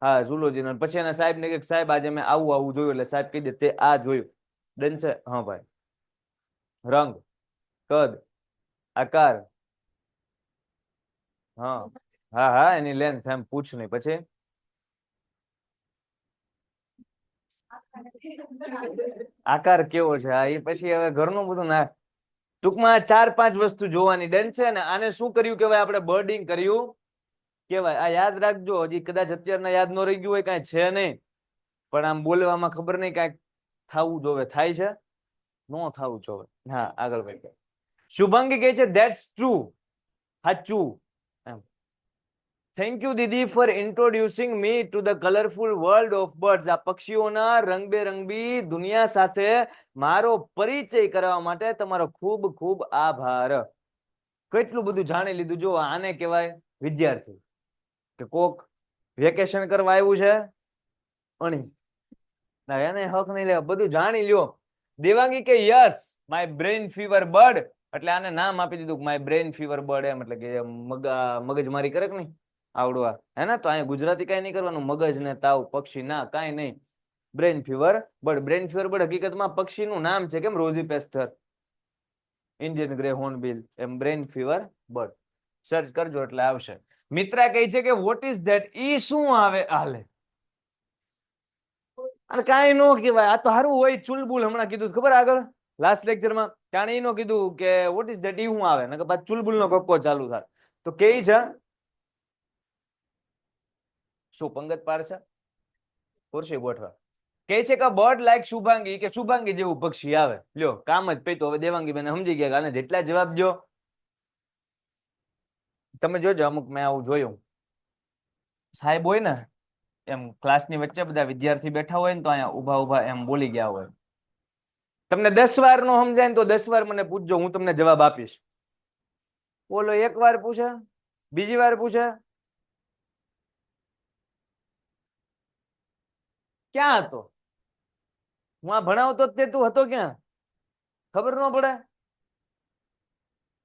હા, ઝૂલોજી. પછી એના સાહેબ ને કે સાહેબ આજે મેં આવું આવું જોયું, એટલે સાહેબ કહી દે તે આ જોયું. ડન છે. હા ભાઈ. રંગ, કદ, આકાર. હા હા હા, એની લેન્થ. એમ પૂછ નહીં. પછી આકાર કેવો છે? હા, એ પછી હવે ઘરનું બધું ના. ટૂંકમાં 4-5 વસ્તુ જોવાની. ડન છે ને? આને શું કર્યું કેવાય? આપણે બર્ડિંગ કર્યું કેવાય. આ યાદ રાખજો. હજી કદાચ અત્યારના યાદ ન રહી ગયું હોય, કાંઈ છે નહીં, પણ આમ બોલવામાં ખબર નહીં કાંઈક થવું જોવે. થાય છે? ન થવું જોવે. હા, આગળ ભાઈ. શુભાંગી કહે છે ધેટ્સ ટ્રુ. સાચું. એમ. થેન્ક યુ દીદી for introducing me to the colourful world of birds. આ પક્ષીઓના રંગબેરંગી દુનિયા સાથે મારો પરિચય કરવા માટે તમારો ખૂબ ખૂબ આભાર. કેટલું બધું જાણી લીધું. જો આને કહેવાય વિદ્યાર્થી, કે કોક વેકેશન કરવા આવ્યું છે અણી ના એને હક નહીં લેવા, બધું જાણી લ્યો. દેવાંગી કે yes my brain fever bird, એટલે આને નામ આપી દીધું માય બ્રેઇન ફીવર બર્ડ. એમ એટલે કે મગજમારી કરે કે નહીં આવડવા, હે ને? તો અહીંયા ગુજરાતી કઈ નહીં કરવાનું. મગજ ને તાવ, પક્ષી ના, કાંઈ નહીં. Brain fever bird. Brain fever bird હકીકતમાં પક્ષીનું નામ છે. કેમ? રોઝી પેસ્ટર, ઇન્ડિયન ગ્રે હોર્નબિલ, એમ બ્રેઇન ફીવર બર્ડ. સર્ચ કરજો એટલે આવશે. મિત્રા કહે છે કે વોટ ઇઝ ધેટ? ઈ શું આવે? હાલે અને કાંઈ નો કહેવાય. આ તો સારું હોય. ચુલબુલ હમણાં કીધું ખબર આગળ લાસ્ટ લેક્ચરમાં, ત્યાં ઈ નો કીધું કે વોટ ઇઝ ધેટ, ઈ શું આવે, ને પાછું ચુલબુલ નો કક્કો ચાલુ થાય. તો કે છે શું? પંગત પાડશે, ખુરશી ગોઠવા. કે છે કે બર્ડ લાઈક શુભાંગી, કે શુભાંગી જેવું પક્ષી આવે. લ્યો, કામ જ પૈતો. હવે દેવાંગી બેન સમજી ગયા. અને જેટલા જવાબ દો તમે જોજો, અમુક મેં આવું જોયું, સાહેબ હોય ને એમ ક્લાસની વચ્ચે બધા વિદ્યાર્થી બેઠા હોય ને તો અહીંયા ઉભા ઉભા એમ બોલી ગયા હોય. તમને 10 વાર નો સમજાય ને તો 10 વાર મને પૂછજો, હું તમને જવાબ આપીશ. બોલો, એક વાર પૂછે, બીજી વાર પૂછે, ક્યાં હતો? હું આ ભણાવતો તે તું હતો ક્યાં? ખબર ન પડે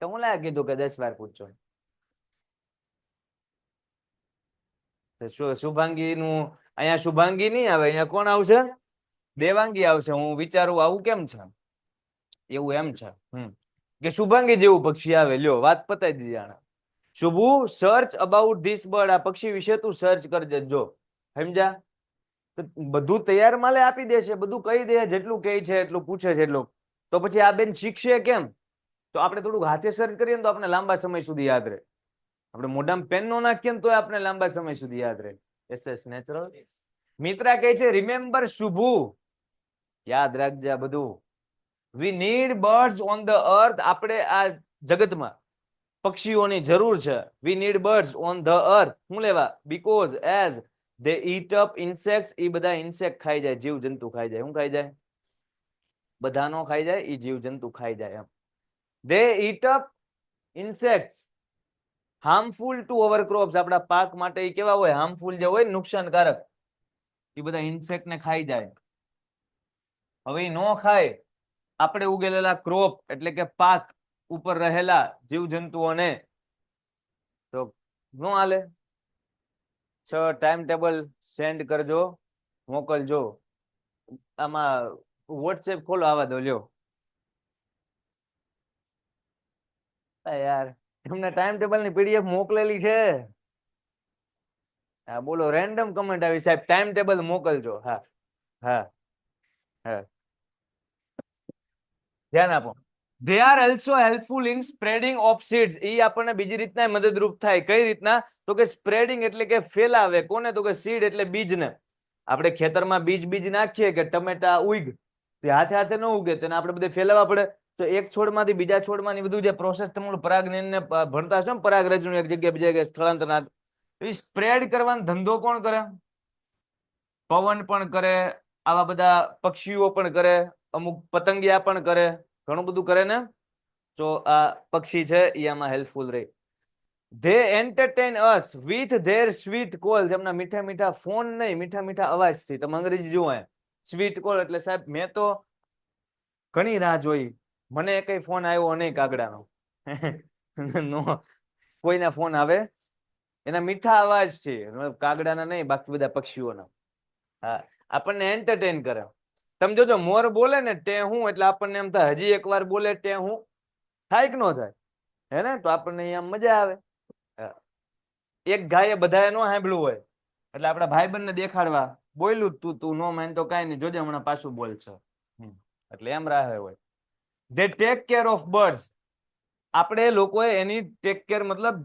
તો હું લાગે કીધું કે 10 વાર પૂછજો. શુભાંગી નું અહીંયા શુભાંગી નહીં આવે, અહીંયા કોણ આવશે? દેવાંગી આવશે. હું વિચારું આવું કેમ છે, એવું એમ છે કે શુભાંગી જેવું પક્ષી આવે. લ્યો, વાત પતાઈ દીધી આને. શુભુ સર્ચ અબાઉટ ધીસ બર્ડ. આ પક્ષી વિશે તું સર્ચ કરજે. જો સમજા, તો બધું તૈયાર માલે આપી દે છે, બધું કહી દે, જેટલું કહે છે એટલું પૂછે છે એટલું. તો પછી આ બેન શીખશે કેમ? તો આપણે થોડુંક હાથે સર્ચ કરીએ ને તો આપણે લાંબા સમય સુધી યાદ રહે. આપણે મોઢામાં પેન નો નાખીએ ને તો આપણે લાંબા સમય સુધી યાદ રહે. SS natural. મિત્રા કહે છે રિમેમ્બર શુભુ, યાદ રાખજે આ બધું. We need birds on the earth. આપણે આ જગતમાં પક્ષીઓની જરૂર છે. We need birds on the earth. શું લેવા? Because as they eat up insects. એ બધા ઇન્સેક્ટ ખાઈ જાય, જીવ જંતુ ખાઈ જાય. શું ખાઈ જાય? બધાનો ખાઈ જાય, એ જીવ જંતુ ખાઈ જાય. એમ they eat up insects harmful to our crops. આપણા પાક માટે એ કેવા હોય? હાર્મફુલ જે હોય, નુકસાનકારક. એ બધા ઇન્સેક્ટ ને ખાઈ જાય. હવે નો ખાય આપણે ઉગેલેલા ક્રોપ એટલે કે પાક ઉપર રહેલા જીવજંતુઓને, તો નો હાલે. ટાઈમ ટેબલ સેન્ડ કરજો, મોકલજો. આમાં વોટ્સએપ ખોલો, આવા દો. લ્યો યાર, તમને ટાઈમ ટેબલ ની પીડીએફ મોકલેલી છે. હા બોલો, રેન્ડમ કમેન્ટ આવી સાહેબ, ટાઈમ ટેબલ મોકલજો. હા હા હા, ધ્યાન આપો. They are also helpful in spreading of seeds. એ આપણને બીજી રીતના મદદરૂપ થાય. કઈ રીતના? તો કે સ્પ્રેડિંગ એટલે કે ફેલાવે. કોને? તો કે સીડ એટલે બીજને. આપણે ખેતરમાં બીજ નાખીએ કે ટમેટા ઉગ, હાથે હાથે ન ઉગે, તેને આપણે બધે ફેલાવવા પડે. તો એક છોડમાંથી બીજા છોડમાં બધું જે પ્રોસેસ તમારું પરાગનયનને ભણતા છો ને, પરાગરજનું એક જગ્યાએ બીજા જગ્યાએ સ્થળાંતર, એ સ્પ્રેડ કરવાનો ધંધો કોણ કરે? પવન પણ કરે, આવા બધા પક્ષીઓ પણ કરે, અમુક પતંગિયા પણ કરે, ઘણું બધું કરે ને. તો આ પક્ષી છે એ આમાં હેલ્પફુલ રહે. They entertain us with their sweet calls. એમના મીઠા મીઠા ફોન નહીં, મીઠા મીઠા અવાજથી. તમે અંગ્રેજી જુઓ, સ્વીટ કોલ એટલે સાહેબ મેં તો ઘણી રાહ જોઈ, મને કઈ ફોન આવ્યો નહીં કાગડાનો. નો, કોઈના ફોન આવે એના મીઠા અવાજ છે, કાગડાના નહીં, બાકી બધા પક્ષીઓના. હા, આપણને એન્ટરટેન કરે. તમે જોજો મોર બોલે ને તે હું, એટલે આપણને એમ થાય હજી એક વાર બોલે તે હું, થાય કે ન થાય? હે ને? તો આપણને અહીંયા મજા આવે. એક ગાયે બધાએ નો સાંભળ્યું હોય, એટલે આપણા ભાઈબંધને દેખાડવા બોલ્યું, તું નો માન તો કાંઈ નહીં, જોજે હમણાં પાછું બોલશે. એટલે એમ રાહે હોય. They take care of birds. આપણે લોકોએ એની ટેક કેર, મતલબ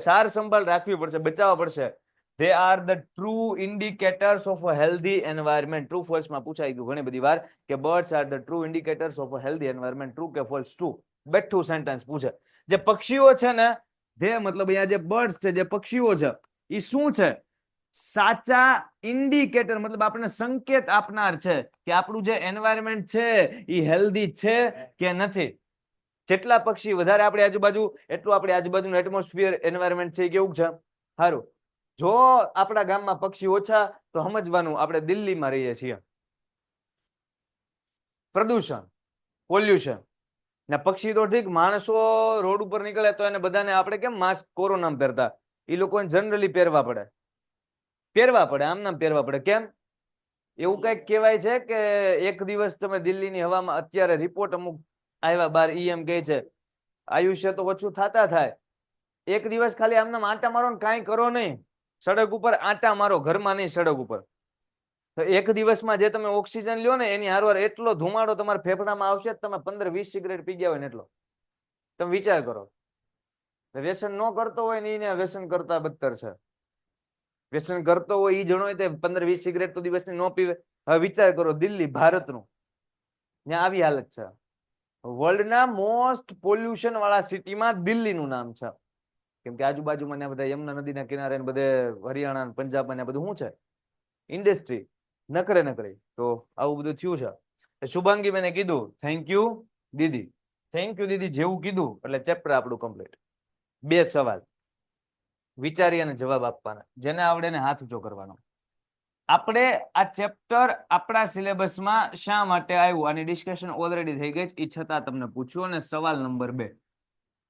સાર સંભાળ રાખવી પડશે, બચાવવા પડશે. They are the true indicators of a healthy environment. True false માં પૂછાઈ ગયું ઘણી બધી વાર કે birds are the true indicators of a healthy environment. True કે false? True. બેઠું સેન્ટેન્સ પૂછે. જે પક્ષીઓ છે ને, જે મતલબ અહીંયા જે બર્ડ્સ છે, જે પક્ષીઓ છે, એ શું છે? સાચા ઇન્ડિકેટર, મતલબ આપણને સંકેત આપનાર છે કે આપણું જે એન્વાયરમેન્ટ છે એ હેલ્ધી છે કે નથી. જેટલા પક્ષી વધારે આપણી આજુબાજુ, એટલું આપણી આજુબાજુનું એટમોસ્ફિયર, એન્વાયરમેન્ટ છે કેવું છે? સારું. જો આપણા ગામમાં પક્ષી ઓછા, તો સમજવાનું આપણે દિલ્હીમાં રહીએ છીએ. પ્રદૂષણ, પોલ્યુશન. ને પક્ષી તો ઠીક, માણસો રોડ ઉપર નીકળે તો એને બધાને આપણે કેમ માસ્ક કોરોનામાં પહેરતા, એ લોકોને જનરલી પહેરવા પડે. આમ નામ પહેરવા પડે. કેમ? એવું કઈક કહેવાય છે કે એક દિવસ તમે દિલ્હીની હવામાં, અત્યારે રિપોર્ટ અમુક આવ્યા બાર, એમ કહે છે આયુષ્ય તો ઓછું થતા થાય. એક દિવસ ખાલી આમનામ આંટા મારો ને, કાંઈ કરો નહીં, સડક ઉપર આંટા મારો, ઘરમાં નહીં, સડક ઉપર. તો એક દિવસમાં જે તમે ઓક્સિજન લ્યો ને, એની હારવાર એટલો ધુમાડો તમારા ફેફડામાં આવશે, તમે 15-20 સિગરેટ પી ગયા હોય ને એટલો. તમે વિચાર કરો. વ્યસન ન કરતો હોય ને, એને વ્યસન કરતા બદતર છે. વ્યસન કરતો હોય એ જણો, 15-20 સિગરેટ તો દિવસની ન પીવે. હવે વિચાર કરો, દિલ્હી, ભારતનું, ત્યાં આવી હાલત છે. વર્લ્ડના મોસ્ટ પોલ્યુશન વાળા સિટીમાં દિલ્હીનું નામ છે. કેમ કે આજુબાજુમાં બધા યમુના નદીના કિનારે, બધે હરિયાણા, પંજાબ ને બધું શું છે? ઇન્ડસ્ટ્રી. નકરે. તો આવું બધું થયું છે. શુભાંગી મેને કીધું થેન્ક યુ દીદી. થેન્ક યુ દીદી જેવું કીધું એટલે ચેપ્ટર આપણું કમ્પ્લીટ. 2 સવાલ વિચારી અને જવાબ આપવાના. જેને આવડે ને હાથ ઊંચો કરવાનો. આપણે આ ચેપ્ટર આપણા સિલેબસમાં શા માટે આવ્યું, આની ડિસ્કશન ઓલરેડી થઈ ગઈ, એ છતાં તમને પૂછ્યું. અને સવાલ નંબર 2,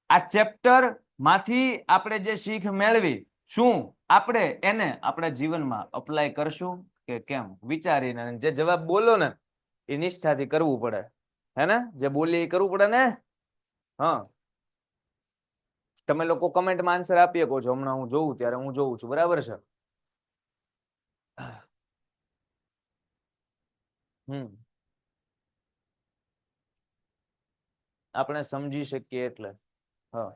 આ ચેપ્ટર માંથી આપણે જે શીખ મેળવી, શું આપણે એને આપણા જીવનમાં અપ્લાય કરશું કે કેમ? વિચારીને જે જવાબ બોલો ને એ નિષ્ઠાથી કરવું પડે. હે ને? જે બોલીએ એ કરવું પડે ને. હા, તમે લોકો કમેન્ટમાં આન્સર આપી શકો છો. હમણાં હું જોઉં ત્યારે હું જોઉં છું. બરાબર છે? આપણે સમજી શકીએ એટલે. હા,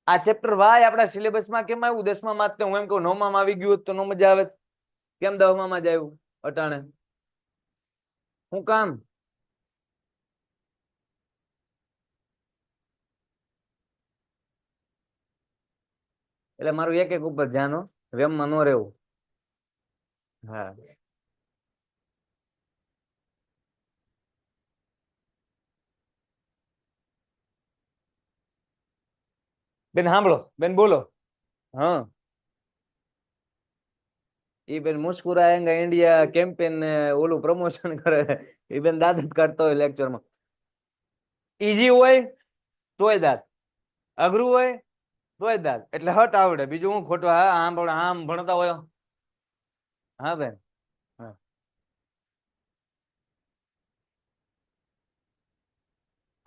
આ ચેપ્ટર વાય આપણા સિલેબસમાં કેમ આવ્યું? 10મા માં હું એમ કહું 9મા માં આવી ગયું હોત તો નો મજા આવે. કેમ 10મા માં જ આવ્યું અટાણે? શું કામ? એટલે મારું એક ઉપર ધ્યાન હો, વેમમાં ન રહેવું. હા, બેન સાંભળો, બેન બોલો. હા, એ બેન મુસ્કુરાએંગા ઇન્ડિયા કેમ્પેન ને ઓલું પ્રમોશન કરે, એ બેન દાંત જ કાઢતા હોય લેક્ચરમાં. ઈઝી હોય તોય દાંત, અઘરું હોય તોય દાંત. એટલે હટ આવડે, બીજું હું ખોટું? હા, આમ ભણતા હોય. હા બેન. હા.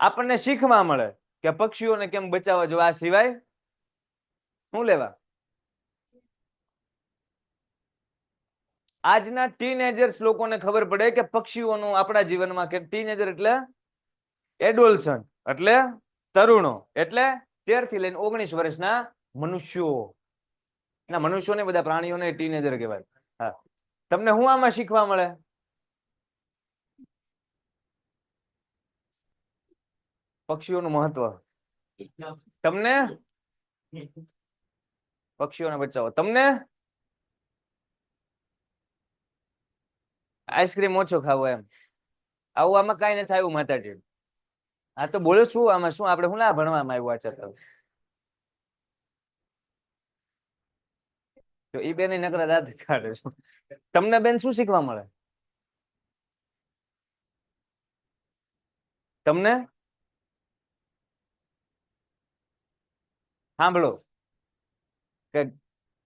આપણને શીખવા મળે કે પક્ષીઓને કેમ બચાવવા જોઈએ. આ સિવાય શું લેવા? આજના ટીનેજર્સ લોકોને ખબર પડે કે પક્ષીઓનું આપણા જીવનમાં કે ટીનેજર એટલે એડોલ્સન્ટ એટલે તરુણો એટલે 13 થી લઈને 19 વર્ષના મનુષ્યો. ના, મનુષ્યોને બધા પ્રાણીઓને ટીનેજર કહેવાય. હા, તમને હું આમાં શીખવા મળે? પક્ષીઓનું મહત્વ. તમને પક્ષીઓને બચાવો. તમને આઈસ્ક્રીમ ઓછો ખાવો એમ. આવું આમાં કઈ નથી આવ્યું માતાજી. હા તો બોલો શું આમાં શું આપણે શું ના ભણવામાં આવ્યું છે તો ઈ બેન નકરા દાંત કાઢે છે. તમને બેન શું શીખવા મળે? તમને સાંભળો કે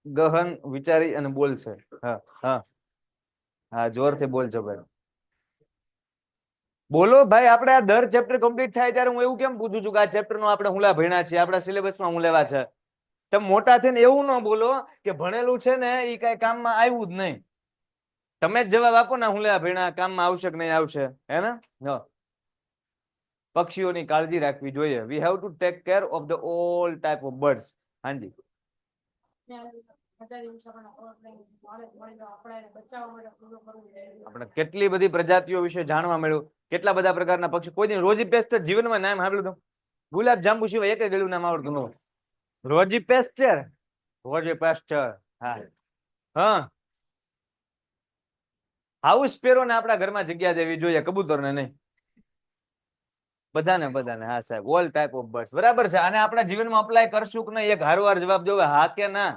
ગહન વિચારી અને બોલશે. હા હા હા, જોરથી બોલજો ભાઈ. બોલો ભાઈ. આપણે આ દર ચેપ્ટર કમ્પ્લીટ થાય ત્યારે હું એવું કેમ પૂછું છું કે આ ચેપ્ટર નો આપણે હુંલા ભણ્યા છીએ, આપણા સિલેબસમાં હું લેવા છે? તમે મોટા થઈને એવું ન બોલો કે ભણેલું છે ને એ કઈ કામમાં આવ્યું જ નહીં. તમે જ જવાબ આપો ને હું લેવા ભણ્યા, કામમાં આવશે કે નહીં આવશે, હે ને? પક્ષીઓની કાળજી રાખવી જોઈએ. We have to take care of the all type of birds. હાજી. આપણે કેટલી બધી પ્રજાતિઓ વિશે જાણવા મળ્યું. કેટલા બધા પ્રકારના પક્ષી. કોઈ દિન રોઝી પેસ્ટર જીવનમાં નામ સાંભળ્યું હતું? ગુલાબ જાંબુ સિવાય એક ગળ્યું નામ આવડતું ન. રોઝી પેસ્ટર. રોઝી પેસ્ટર. હા હા. હાઉસ સ્પેરો ને આપણા ઘરમાં જગ્યા દેવી જોઈએ, કબૂતર ને નહીં. બધાને. હા સાહેબ, ઓલ ટાઈપ ઓફ બર્ડ્સ. બરાબર છે. અને આપણા જીવનમાં અપ્લાય કરશું કે નહીં, એક હારવાર જવાબ જોવે, હા કે ના?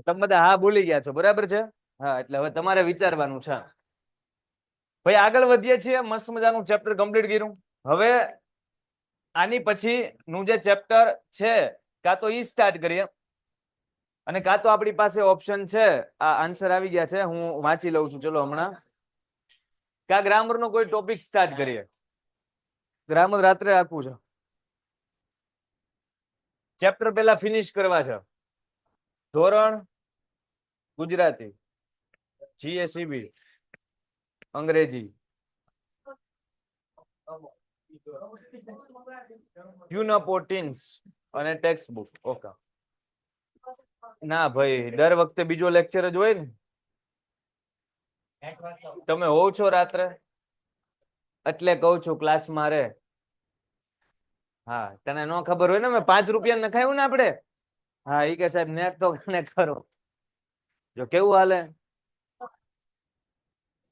તમે બધા હા બોલી ગયા છો, બરાબર છે. હા, એટલે હવે તમારે વિચારવાનું છે. ભાઈ આગળ વધીએ છીએ. મસ્ત મજાનું ચેપ્ટર કમ્પ્લીટ કર્યું. હવે આની પછી નું જે ચેપ્ટર છે કાં તો ઈ સ્ટાર્ટ કરીએ અને કાં તો આપણી પાસે ઓપ્શન છે. આ આન્સર આવી ગયા છે, હું વાંચી લઉં છું. ચલો હમણાં કા ગ્રામર નો કોઈ ટોપિક સ્ટાર્ટ કરીએ. ગ્રામર રાત્રે આપવું છે. ચેપ્ટર પહેલા ફિનિશ કરવા છે. ધોરણ ગુજરાતી, જીએસઈબી, અંગ્રેજી, યુનપોટિન્સ અને ટેક્સ્ટ બુક. ઓકે. ના ભાઈ, દર વખતે બીજો લેક્ચર જ હોય ને. તમે હોવ છો રાત્રે એટલે કહું છું ક્લાસમાં રે. હા, તને ન ખબર હોય ને, મેં 5 રૂપિયા નખાયું ને આપણે. હા, ઈ કે સાહેબ નેટ તો કનેક્ટ કરો. જો કેવું હાલે.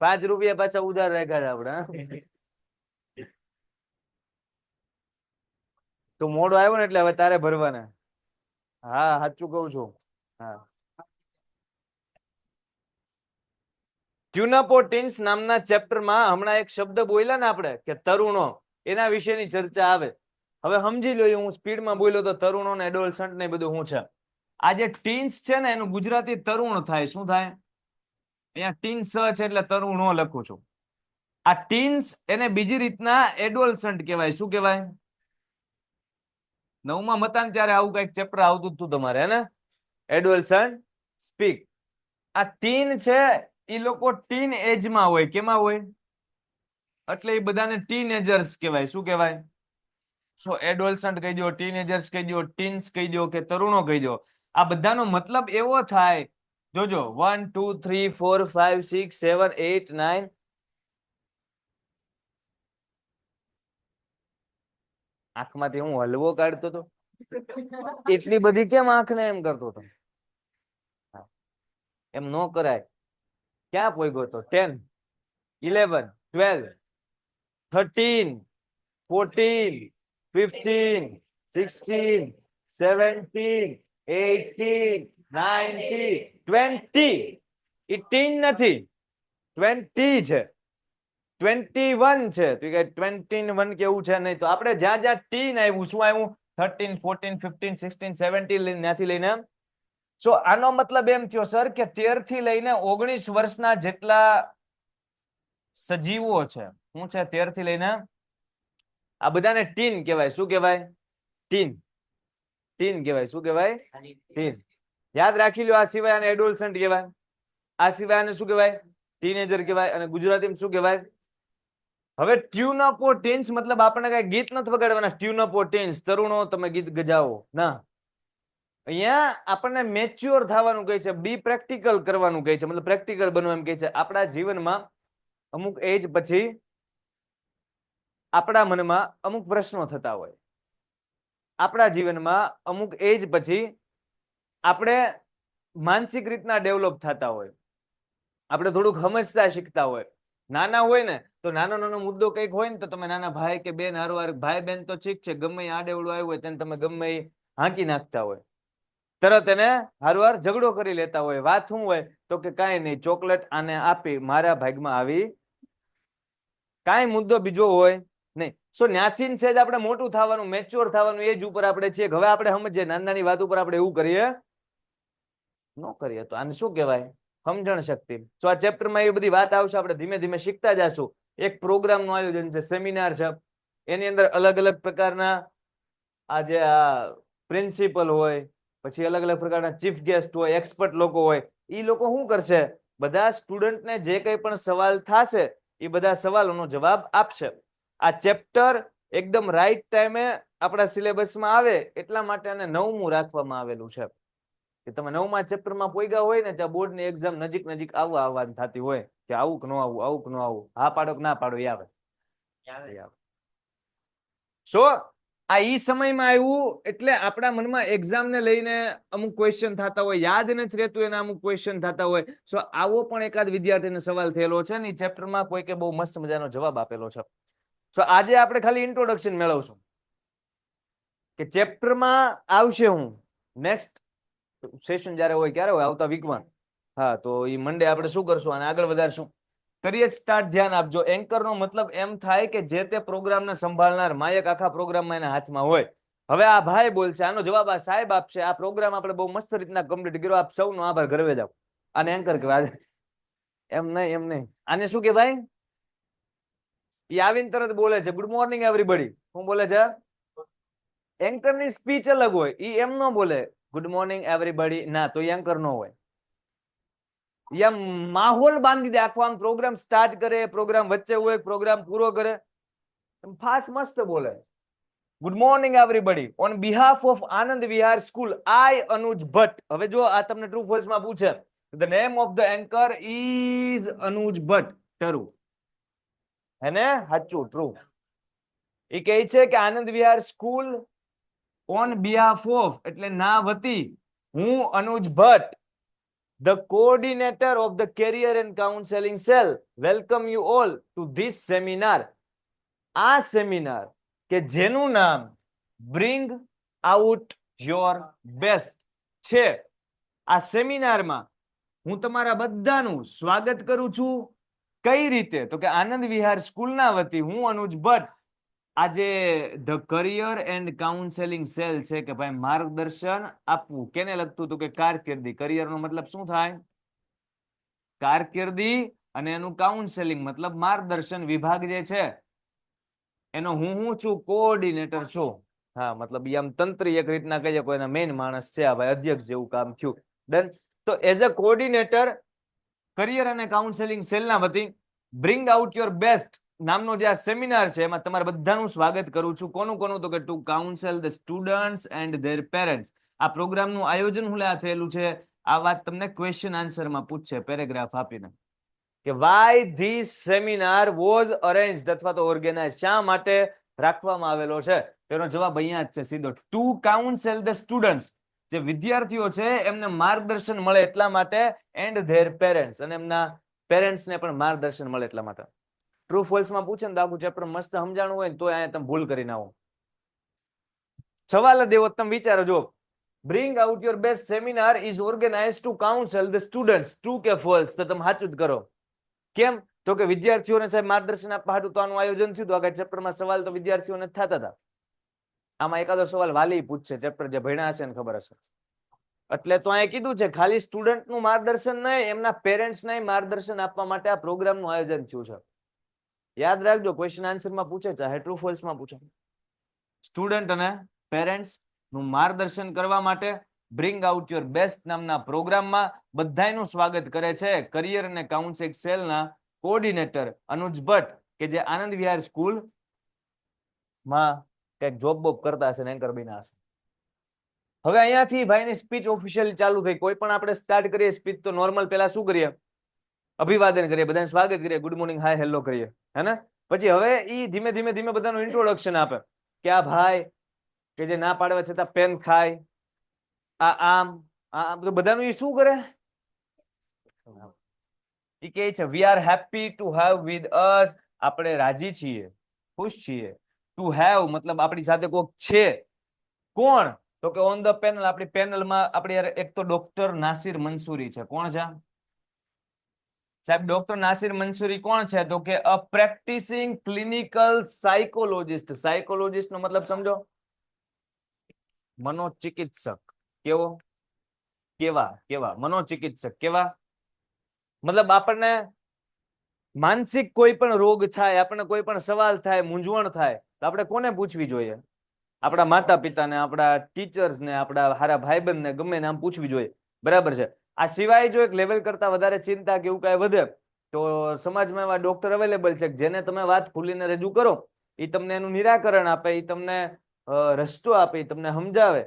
5 રૂપિયા પાછા ઉધાર રાખ્યા આપણે. તું મોડો આવ્યો ને એટલે હવે તારે ભરવાના. હા, સાચું કહું છું. હા. ટ્યુનાપોટિન્સ નામના ચેપ્ટરમાં હમણાં એક શબ્દ બોલ્યા ને આપણે કે તરુણો, એના વિશેની ચર્ચા આવે. હવે સમજી લો, હું સ્પીડમાં બોલ્યો તો તરુણો ને એડોલસન્ટ ને બધું શું છે. આ જે ટીન્સ છે ને એનું ગુજરાતી તરુણ થાય. શું થાય? અહીંયા ટીન્સ છે એટલે તરુણો લખું છું. આ ટીન્સ એને બીજી રીતના એડોલસન્ટ કહેવાય. શું કહેવાય? 9મા મતા ત્યારે આવું કઈક ચેપ્ટર આવતું હતું તમારે, હે ને? એડોલસન્ટ સ્પીક. આ ટીન છે એ લોકો ટીન એજમાં હોય. કેમાં હોય? એટલે એ બધાને ટીનેજર્સ કહેવાય. શું કહેવાય? સો એડોલસન્ટ કહી દો, ટીનેજર્સ કહી દો, ટીન્સ કહી દો કે તરુણો કહી દો. આ બધાનો મતલબ એવો થાય. જોજો 1 2 3 4 5 6 7 8 9. આંખમાંથી હું હલવો કાઢતો હતો. એટલી બધી કેમ આંખને એમ કરતો હતો? એમ નો કરાય. ક્યાં પોગ્યો તો? 10 11 12 13 14 15 16 17 18 19 20. એ ટીન નથી, 20 છે. 21 છે. તો કે 21 કેવું છે નહીં. તો આપણે જ્યાં જ્યાં ટીન આવ્યું, શું આવ્યું? 13 14 15 16 17 ત્યાંથી લઈને. સો આનો મતલબ એમ થયો સર કે 13 થી લઈને 19 વર્ષના જેટલા સજીવો છે. શું છે? 13 થી લઈને આ બધાને ટીન કહેવાય. શું કહેવાય? ટીન. ટીન કહેવાય. શું કહેવાય? ટીન. યાદ રાખી લો. આ સિવાય આને એડોલસન્ટ કહેવાય. આ સિવાય આને શું કહેવાય? ટીનેજર કહેવાય. અને ગુજરાતીમાં શું કહેવાય? હવે ટ્યુન અપ ઓર ટેન્સ મતલબ આપણને કઈ ગીત નથી વગાડવાના. ટ્યુન અપ ઓર ટેન્સ, તરુણો તમે ગીત ગજાવો ના. અહીંયા આપણને મેચ્યોર થવાનું કહે છે, બી પ્રેક્ટિકલ કરવાનું કહે છે, મતલબ પ્રેક્ટિકલ બનવું એમ કહે છે. આપણા જીવનમાં અમુક એજ પછી આપણા મનમાં અમુક પ્રશ્નો થતા હોય. આપણા જીવનમાં અમુક એજ પછી આપણે માનસિક રીતના ડેવલપ થતા હોય. આપણે થોડુંક સમજતા શીખતા હોય. નાના હોય ને તો નાનો નાનો મુદ્દો કંઈક હોય ને તો તમે નાના ભાઈ કે બેન હારવાર, ભાઈ બેન તો ઠીક છે, ગમે આડેવડું આવ્યું હોય તેને તમે ગમે હાંકી નાખતા હોય, તરત એને હારવાર ઝઘડો કરી લેતા હોય. વાત શું હોય તો કે કાંઈ નહીં, ચોકલેટ આને આપી, મારા ભાગમાં આવી. કાંઈ મુદ્દો બીજો હોય નહીં. સો ન્યાથી છે જ આપણે મોટું થવાનું, મેચ્યોર થવાનું એજ ઉપર આપણે છીએ. હવે આપણે સમજીએ નાની નાની વાત ઉપર આપણે એવું કરીએ ન કરીએ તો આને શું કહેવાય? સમજણ શક્તિ. તો આ ચેપ્ટરમાં એ બધી વાત આવશે, આપણે ધીમે ધીમે શીખતા જશું. એક પ્રોગ્રામનું આયોજન છે, સેમિનાર છે, એની અંદર અલગ અલગ પ્રકારના આ જે આ પ્રિન્સિપલ હોય, પછી અલગ અલગ પ્રકારના ચીફ ગેસ્ટ હોય, એક્સપર્ટ લોકો હોય, એ લોકો શું કરશે? બધા સ્ટુડન્ટને જે કંઈ પણ સવાલ થશે એ બધા સવાલોનો જવાબ આપશે. આ ચેપ્ટર એકદમ રાઈટ ટાઈમે આપણા સિલેબસમાં આવે એટલા માટે આને 9મું રાખવામાં આવેલું છે. કે તમે 9મા ચેપ્ટરમાં પોઈગા હોય ને ત્યાં બોર્ડની એક્ઝામ નજીક નજીક આવવાની થતી હોય કે આવું કે ન આવું, આવું કે ન આવું, હા પાડો કે ના પાડો, એ આવે. સો આ ઈ સમયમાં આવ્યું એટલે આપણા મનમાં એક્ઝામ ને લઈને અમુક ક્વેશ્ચન થતા હોય, યાદ નથી રહેતું એના અમુક ક્વેશ્ચન થતા હોય. સો આવો પણ એકાદ વિદ્યાર્થીને સવાલ થયેલો છે ને, ચેપ્ટરમાં કોઈ કે બહુ મસ્ત મજાનો જવાબ આપેલો છે. સો આજે આપણે ખાલી ઇન્ટ્રોડક્શન મેળવશું કે ચેપ્ટરમાં આવશે હું નેક્સ્ટ સેશન જ્યારે હોય, ક્યારે હોય? આવતા વીકમાં. હા, તો એ મંડે આપણે શું કરશું? અને આગળ વધારશું. કરીએ સ્ટાર્ટ. ધ્યાન આપજો. એન્કરનો મતલબ એમ થાય કે જે તે પ્રોગ્રામને સંભાળનાર માયક આખા પ્રોગ્રામમાં એના હાથમાં હોય. હવે આ ભાઈ બોલશે, આનો જવાબ આ સાહેબ આપશે. આ પ્રોગ્રામ આપણે બહુ મસ્ત રીતના કમ્પ્લીટ કર્યો. આપ સૌનો આભાર. ઘરે જાઓ. આને એન્કર કહેવાય. એમ નહીં, એમ નહીં. આને શું કહેવાય? એ આવીને તરત બોલે છે ગુડ મોર્નિંગ એવરીબડી. શું બોલે છે? એન્કરની સ્પીચ અલગ હોય. એ એમ ન બોલે ગુડ મોર્નિંગ એવરીબડી, ના, તો એન્કર નો હોય. એમ માહોલ બાંધી દે આખો. આમ પ્રોગ્રામ સ્ટાર્ટ કરે, પ્રોગ્રામ વચ્ચે હોય, પ્રોગ્રામ પૂરો કરે, ફાસ્ટ મસ્ત બોલે. Good morning everybody, on behalf of Anand Vihar school, I Anuj Bhatt. હવે જો આ તમને ટ્રુ ફોલ્સ માં પૂછે, the name of the anchor is Anuj Bhatt. True. હેને? સાચું, ટ્રુ. એ કહે છે કે Anand Vihar school on behalf of એટલે ના વતી હું Anuj Bhatt, the coordinator of the career and counseling cell, welcome you all to this seminar. આ સેમિનાર કે જેનું નામ bring out your best છે, આ સેમિનારમાં હું તમારા બધાનું સ્વાગત કરું છું. કઈ રીતે? તો કે આનંદ વિહાર સ્કૂલના વતી હું અનુજ ભટ્ટ આજે the career and counselling cell છે કે ભાઈ માર્ગદર્શન આપવું. કેને લગતું? તો કે કારકિર્દી. કરિયરનો મતલબ શું થાય? કારકિર્દી. અને એનું કાઉન્સેલિંગ મતલબ માર્ગદર્શન વિભાગ જે છે એનો હું છું કોઓર્ડિનેટર છું. હા, મતલબ આમ તંત્રી એક રીતના કહીએ, કોઈના મેઇન માણસ છે આ ભાઈ, અધ્યક્ષ જેવું કામ થયું. ડન. તો એઝ અ કોઓર્ડિનેટર કરિયર અને કાઉન્સેલિંગ સેલના વતી બ્રિંગ આઉટ યોર બેસ્ટ નામનો જે આ સેમિનાર છે એમાં તમારા બધાનું સ્વાગત કરું છું. કોનું કોનું? તો કે to counsel the students and their parents. આ પ્રોગ્રામનું આયોજન હું થયેલું છે, આ વાત તમને ક્વેશ્ચન આન્સરમાં પૂછશે પેરેગ્રાફ આપીને કે Y this seminar was arranged અથવા તો ઓર્ગેનાઇઝ, શા માટે રાખવામાં આવેલો છે? તેનો જવાબ અહીંયા જ છે સીધો. ટુ કાઉન્સેલ ધ સ્ટુડન્ટ્સ, જે વિદ્યાર્થીઓ છે એમને માર્ગદર્શન મળે એટલા માટે, એન્ડ ધેર પેરેન્ટ્સ, અને એમના પેરેન્ટ્સને પણ માર્ગદર્શન મળે એટલા માટે. ટ્રુ ફોલ્સ માં પૂછે ને તો આખું ચેપ્ટર મસ્ત સમજાણું હોય ને તો અહીંયા તમે ભૂલ કરીને આવો. સવાલ દેવો તમે વિચારો. જો bring out your best seminar is organise to counsel the students, true કે ફોલ્સ? તો તમે સાચું જ કરો. કેમ? તો કે વિદ્યાર્થીઓને સાહેબ માર્ગદર્શન આપવા હાટુ તો આનું આયોજન થયું. આગળ ચેપ્ટરમાં સવાલ તો વિદ્યાર્થીઓને થતા હતા. આમાં એકાદો સવાલ વાલી પૂછશે, ચેપ્ટર જે ભણ્યા હશે ને ખબર હશે. એટલે તો અહીંયા કીધું છે ખાલી સ્ટુડન્ટનું માર્ગદર્શન નહીં, એમના પેરેન્ટ્સને માર્ગદર્શન આપવા માટે આ પ્રોગ્રામનું આયોજન થયું છે. યાદ રાખજો, ક્વેશ્ચન આન્સર માં પૂછે, ચાહે ટ્રુ ફોલ્સ માં પૂછે. સ્ટુડન્ટ અને પેરેન્ટ્સ નું માર્ગદર્શન કરવા માટે બ્રિંગ આઉટ યોર બેસ્ટ નામના પ્રોગ્રામમાં બધાયનું સ્વાગત કરે છે કરિયર અને કાઉન્સેલિંગ સેલના કોઓર્ડિનેટર અનુજ ભટ્ટ, કે જે આનંદ વિહાર સ્કૂલ માં કંઈક જોબ બોબ કરતા હશે ને એન્કર બન્યા હશે. હવે અહીંયાથી ભાઈની સ્પીચ ઓફિશિયલી ચાલુ થઈ. કોઈ પણ આપણે સ્ટાર્ટ કરીએ સ્પીચ તો નોર્મલ પેલા શું કરીએ? અભિવાદન કરીએ, બધાને સ્વાગત કરીએ, ગુડ મોર્નિંગ, હાય, હેલો કરીએ, હે ને? પછી હવે ઈ ધીમે ધીમે ધીમે બધાનું ઇન્ટ્રોડક્શન આપે કે આ ભાઈ કે જે ના પાડવા છતાં પેન ખાય, આ આમ આ બધાનું ઈ શું કરે? ઈ કહે છે વી are happy to have with અસ, આપણે રાજી છીએ, ખુશ છીએ. ટુ હેવ મતલબ આપણી સાથે કોક છે. કોણ? તો કે ઓન ધ પેનલ, આપણી પેનલમાં આપણી એક તો ડોક્ટર નાસિર મંસૂરી છે. કોણ છે સાહેબ? ડોક્ટર નાસિર મંસૂરી કોણ છે? તો કે અ પ્રેક્ટિસિંગ ક્લિનિકલ સાયકોલોજિસ્ટ. સાયકોલોજિસ્ટ નો મતલબ સમજો, મનોચિકિત્સક. કેવો? કેવા? કેવા મનોચિકિત્સક. કેવા મતલબ આપણને માનસિક કોઈ પણ રોગ થાય, આપણને કોઈ પણ સવાલ થાય, મૂંઝવણ થાય, તો આપણે કોને પૂછવી જોઈએ? આપણા માતા પિતાને, આપણા ટીચર્સને, આપણા હારા ભાઈબંધને, ગમે ને આમ પૂછવી જોઈએ. બરાબર છે. આ સિવાય જો એક લેવલ કરતા વધારે ચિંતા કે એવું કાંઈ વધે તો સમાજમાં એવા ડોક્ટર અવેલેબલ છે જેને તમે વાત ખુલીને રજૂ કરો, એ તમને એનું નિરાકરણ આપે, એ તમને રસ્તો આપે, એ તમને સમજાવે.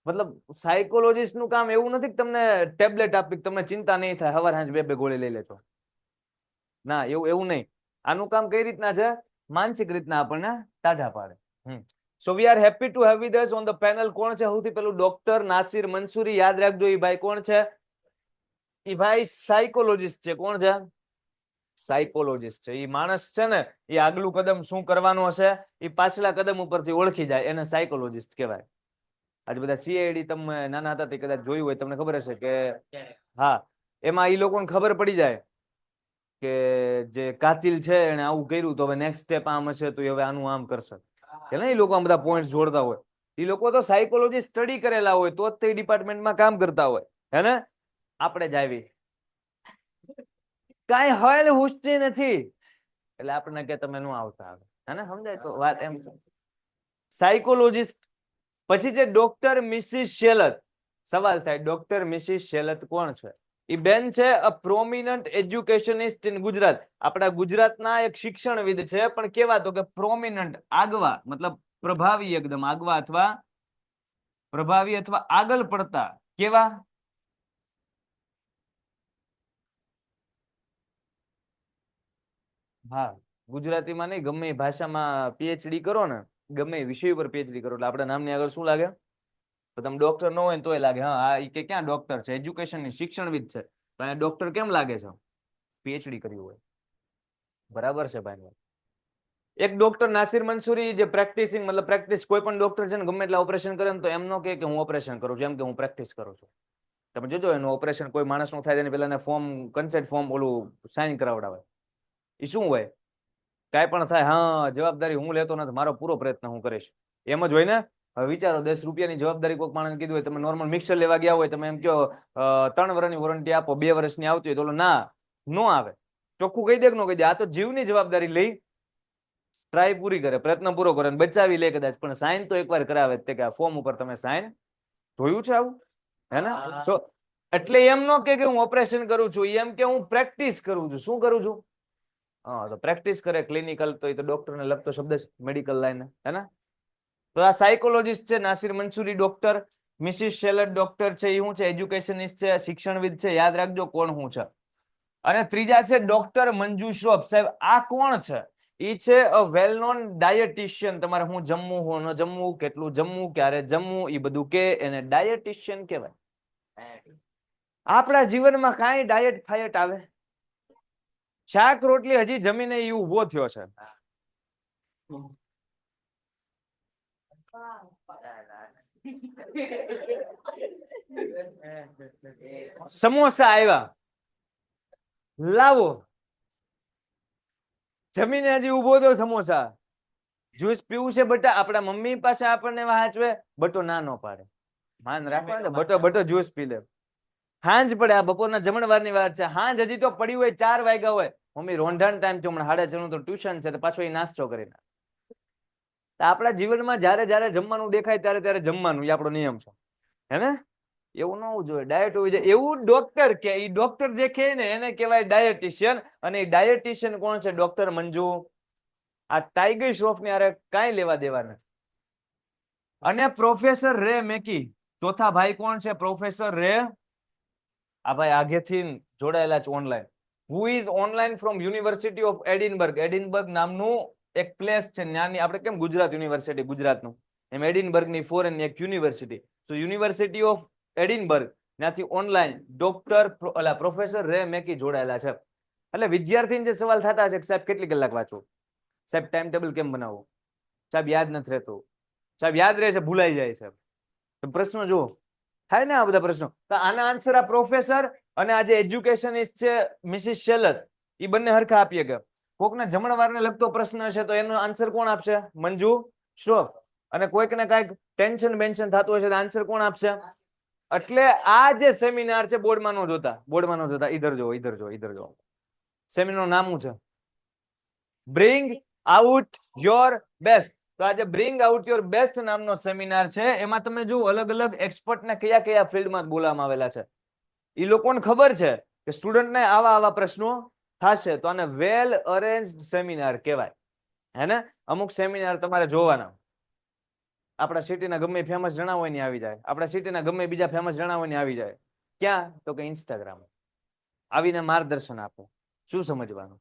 મતલબ સાયકોલોજીસ્ટ નું કામ એવું નથી કે તમને ટેબ્લેટ આપી તમને ચિંતા નહીં થાય, હવાર હાંજ બે ગોળી લઈ લેજો. ના, એવું નહીં. આનું કામ કઈ રીતના છે? માનસિક રીતના આપણને ટાઢા પાડે. So we are happy to have with us on the panel. કોણ છે સૌથી પેલું? ડોક્ટર નાસિર મંસૂરી. યાદ રાખજો, એ ભાઈ કોણ છે? એ ભાઈ સાયકોલોજીસ્ટ છે. કોણ છે? સાયકોલોજીસ્ટ છે. એ માણસ છે ને, એ આગલું કદમ શું કરવાનું હશે એ પાછલા કદમ ઉપરથી ઓળખી જાય, એને સાયકોલોજીસ્ટ કહેવાય. આજે બધા સીઆઈડી તમે નાના હતા તે કદાચ જોયું હોય, તમને ખબર હશે કે હા, એમાં એ લોકોને ખબર પડી જાય કે જે કાતિલ છે એને આવું કર્યું, તો હવે નેક્સ્ટ સ્ટેપ આમ હશે, તો હવે આનું આમ કરશે. કે એ લોકો આમ બધા પોઈન્ટ જોડતા હોય. એ લોકો તો સાયકોલોજી સ્ટડી કરેલા હોય, તો જ તે ડિપાર્ટમેન્ટમાં કામ કરતા હોય, હે ને? આપણે જ આવી કાંઈ હલ હુસ્તી નથી એટલે આપણને કે તમે નું આવતા આવે, હે ને? સમજાય? તો વાત એમ છે. સાયકોલોજીસ્ટ. પછી છે ડોક્ટર મિસિસ શેલત. સવાલ થાય, ડોક્ટર મિસિસ શેલત કોણ છે? એ બેન છે અ પ્રોમિનન્ટ એજ્યુકેશનિસ્ટ ઇન ગુજરાત. આપણા ગુજરાતના એક શિક્ષણવિદ છે, પણ કેવા? તો કે પ્રોમિનન્ટ, આગવા, મતલબ પ્રભાવી, એકદમ આગવા અથવા પ્રભાવી અથવા આગળ પડતા. કેવા? હા, ગુજરાતીમાં નહીં, ગમે એ ભાષામાં પીએચડી કરો ને, ગમે એ વિષય ઉપર પીએચડી કરો એટલે આપણા નામની આગળ શું લાગે? તો તમે ડોક્ટર ન હોય ને તોય લાગે. હા, આ કે ક્યાં ડોક્ટર છે, એજ્યુકેશનની શિક્ષણવિદ છે, પણ ડોક્ટર કેમ લાગે છે? પીએચડી કર્યું હોય. બરાબર છે ભાઈ. એક ડોક્ટર નાસિર મંસૂરી જે પ્રેક્ટિસિંગ મતલબ પ્રેક્ટિસ, કોઈ પણ ડોક્ટર છે ને ગમે એટલા ઓપરેશન કરે ને તો એમ ન કે હું ઓપરેશન કરું છું, એમ કે હું પ્રેક્ટિસ કરું છું. તમે જોજો એનું ઓપરેશન કોઈ માણસનું થાય તેને પેલા ફોર્મ, કન્સેન્ટ ફોર્મ ઓલું સાઇન કરાવડાવે. એ શું હોય? કાંઈ પણ થાય, હા, જવાબદારી હું લેતો નથી, મારો પૂરો પ્રયત્ન હું કરીશ, એમ જ હોય ને? હવે વિચારો, 10 રૂપિયાની જવાબદારી કોઈક માણસ કીધું હોય, તમે નોર્મલ મિક્સર લેવા ગયા હોય, તમે એમ કહો 3 વર્ષની વોરંટી આપો, 2 વર્ષની આવતી હોય, તો ના, નો આવે. ચોખ્ખું કહી દે કે ન કહી દે? આ તો જીવની જવાબદારી લઈ, ટ્રાય પૂરી કરે, પ્રયત્ન પૂરો કરે, બચાવી લે કદાચ, પણ સાઇન તો એકવાર કરાવે જ. કે આ ફોર્મ ઉપર તમે સાઇન જોયું છે આવું, હે ને? સો એટલે એમ ન કે હું ઓપરેશન કરું છું, એમ કે હું પ્રેક્ટિસ કરું છું. શું કરું છું? હા, તો પ્રેક્ટિસ કરે. ક્લિનિકલ તો એ તો ડોક્ટરને લગતો શબ્દ છે, મેડિકલ લાઈન, હે ને? તો આ સાયકોલોજીસ્ટ છે Nasir Mansuri doctor. Mrs Shelar doctor છે, એ શું છે? એજ્યુકેશનિસ્ટ છે, શિક્ષણવિદ છે. યાદ રાખજો કોણ શું છે. અને ત્રીજા છે ડોક્ટર મંજુ શ્રોફ. સાહેબ આ કોણ છે? એ છે અ વેલ નોન ડાયટિશિયન. તમારે હું જમવું, હું ન જમવું, કેટલું જમવું, ક્યારે જમવું, એ બધું કે એને ડાયટિશિયન કહેવાય. આપણા જીવનમાં કાંઈ ડાયટ ફાયટ આવે? શાક રોટલી હજી જમીને એ ઉભો થયો છે. સમોસા આવ્યા, લાવો. જમીને હજી ઉભો તો સમોસા. જ્યુસ પીવું છે બટા, આપણા મમ્મી પાસે આપણને વાંચવે, બટો ના નો પાડે, માન રાખવા ને, બટો જ્યુસ પી લે. હાંજ પડે, આ બપોરના જમણવારની વાત છે. હાંજ હજી તો પડ્યું હોય 4 વાગ્યા હોય, મમ્મી રોંઢાણ ટાઈમ છે, હમણાં 6:30 તો ટ્યુશન છે, તો પાછો એ નાસ્તો કરી નાખે. તો આપણા જીવનમાં જ્યારે જ્યારે જમવાનું દેખાય ત્યારે ત્યારે જમવાનું, એ આપણો નિયમ છે, હે ને? એવું ન હોવું જોઈએ, ડાયટ હોવી જોઈએ. એવું ડોક્ટર કે એ ડોક્ટર જે કહે ને એને કહેવાય ડાયટિશિયન. અને એ ડાયટિશિયન કોણ છે? ડોક્ટર મંજુ. આ ટાઈગર શ્રોફની હારે કાંઈ લેવા દેવા નથી. અને પ્રોફેસર રે મેકી, ચોથા ભાઈ કોણ છે? Professor Ray. આ ભાઈ આગેથી જોડાયેલા છે online. Who is online from university of Edinburgh. Edinburgh નામનું એક પ્લેસ છે, ત્યાંની આપણે કેમ ગુજરાત યુનિવર્સિટી ગુજરાતનું, એમ એડિનબર્ગની ફોરેનની એક યુનિવર્સિટી. તો યુનિવર્સિટી ઓફ એડિનબર્ગ ત્યાંથી ઓનલાઈન ડોક્ટર પ્રોફેસર રે મેકી જોડાયેલા છે. એટલે વિદ્યાર્થીને જે સવાલ થતા છે, સાહેબ કેટલી કલાક વાંચવું, સાહેબ ટાઈમ ટેબલ કેમ બનાવવું, સાહેબ યાદ નથી રહેતું, સાહેબ યાદ રહે છે ભૂલાઈ જાય છે. તો પ્રશ્નો જુઓ, થાય ને આ બધા પ્રશ્નો. તો આના આન્સર આ પ્રોફેસર અને આ જે એજ્યુકેશનિસ્ટ છે મિસિસ શેલર, એ બંને હરખા આપીએ કે કોકને જમણવારને લગતો પ્રશ્ન છે તો એનો આન્સર કોણ આપશે? મંજુ શ્રોફ. અને કોઈકને કાંઈક ટેન્શન બેન્શન થતું હશે તો આન્સર કોણ આપશે? એટલે આ જે સેમિનાર છે બોર્ડમાં નો જોતા, બોર્ડમાં નો જોતા, ઈધર જો, ઈધર જો, ઈધર જો. સેમિનારનું નામ શું છે? Bring out your best. તો આજે બ્રિંગ આઉટ યોર બેસ્ટ નામનો સેમિનાર છે. એમાં તમે જો અલગ અલગ એક્સપર્ટને કયા કયા ફિલ્ડમાં બોલાવવામાં આવેલા છે. એ લોકોને ખબર છે કે સ્ટુડન્ટને આવા આવા પ્રશ્નો થશે, તો આને વેલ અરેન્જ્ડ સેમિનાર કહેવાય, હે ને? અમુક સેમિનાર તમારે જોવાના, આપણા સિટીના ગમે ફેમસ જણા હોય ને આવી જાય, આપણા સિટીના ગમે બીજા ફેમસ જણા હોય ને આવી જાય. ક્યાં? તો કે ઇન્સ્ટાગ્રામ. આવીને માર્ગદર્શન આપો. શું સમજવાનું?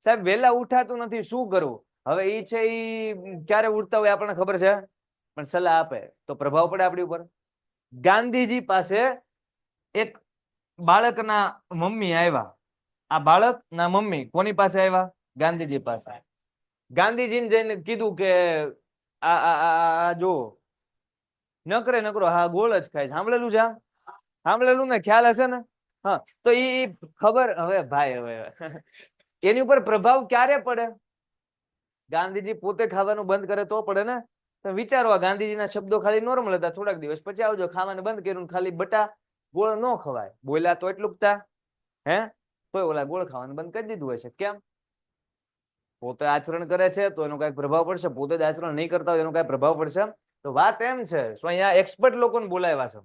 સાહેબ વહેલા ઉઠાતું નથી, શું કરવું? હવે ઈ છે ઈ ક્યારે ઉઠતા હોય આપણને ખબર છે, પણ સલાહ આપે તો પ્રભાવ પડે આપણી ઉપર. ગાંધીજી પાસે એક બાળકના મમ્મી આવ્યા. આ બાળકના મમ્મી કોની પાસે આવ્યા? ગાંધીજી પાસે. ગાંધીજીને જઈને કીધું કે આ જો નકરે નકરો હા ગોળ જ ખાય. સાંભળેલું છે? સાંભળેલું ને? ખ્યાલ હશે ને? હા, તો ઈ ખબર. હવે ભાઈ, હવે એની ઉપર પ્રભાવ ક્યારે પડે? ગાંધીજી પોતે ખાવાનું બંધ કરે તો પડે ને. તો વિચારવા, ગાંધીજીના શબ્દો ખાલી નોર્મલ હતા, થોડાક દિવસ પછી આવજો ખાવાનું બંધ કર્યું, ખાલી બટા ગોળ ન ખવાય, બોલ્યા તો એટલું તા, હે? તોય ઓલા ગોળ ખાવાનું બંધ કરી દીધું હશે. કેમ? પોતે આચરણ કરે છે તો એનો કઈક પ્રભાવ પડશે, પોતે જ આચરણ નહીં કરતા હોય એનો કઈ પ્રભાવ પડશે. તો વાત એમ છે, અહીંયા એક્સપર્ટ લોકોને બોલાવ્યા છે,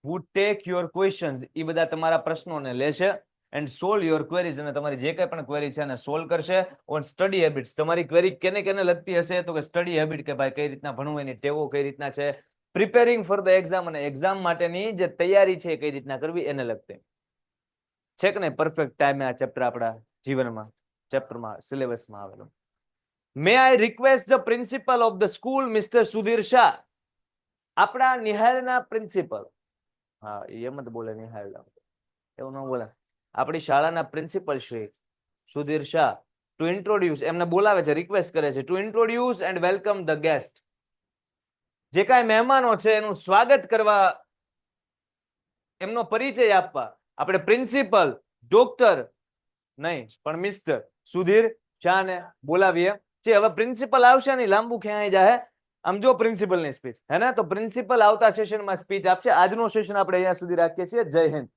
who take your questions. એ બધા તમારા પ્રશ્નોને લેશે એન્ડ સોલ્વ યોર ક્વેરીઝ. અને તમારી જે કઈ પણ ક્વેરી છે એને સોલ્વ કરશે. On study habits. તમારી ક્વેરી કેને કેને લગતી હશે? તો કે સ્ટડી હેબિટ, કે ભાઈ કઈ રીતના ભણવું, એની ટેવો કઈ રીતના છે, પ્રિપેરિંગ ફોર ધ એક્ઝામ, અને એક્ઝામ માટેની જે તૈયારી છે કઈ રીતના કરવી એને લગતી છે કે નહીં? પરફેક્ટ ટાઈમે આ ચેપ્ટર આપણા જીવનમાં ચેપ્ટરમાં સિલેબસમાં આવેલું. May I request the principal of the school mister Sudhir Shah. આપણા નિહાળના પ્રિન્સિપલ, હા એમ જ બોલે નિહાળ, એવું ન બોલે. આપણી શાળાના principal Shri Sudhir Shah to introduce, એમને બોલાવે છે, રિક્વેસ્ટ કરે છે to introduce and welcome the guest. જે કાંઈ મહેમાનો છે એનું સ્વાગત કરવા, એમનો પરિચય આપવા આપણે પ્રિન્સિપલ ડોક્ટર નહીં પણ મિસ્ટર સુધીર શાહને બોલાવીએ છે. હવે પ્રિન્સિપલ આવશે નહીં, લાંબુ ક્યાંય જાય. આમ જો પ્રિન્સિપલની સ્પીચ, હે ને? તો પ્રિન્સિપલ આવતા સેશનમાં સ્પીચ આપશે. આજનો સેશન આપણે અહીંયા સુધી રાખીએ છીએ. જય હિન્દ.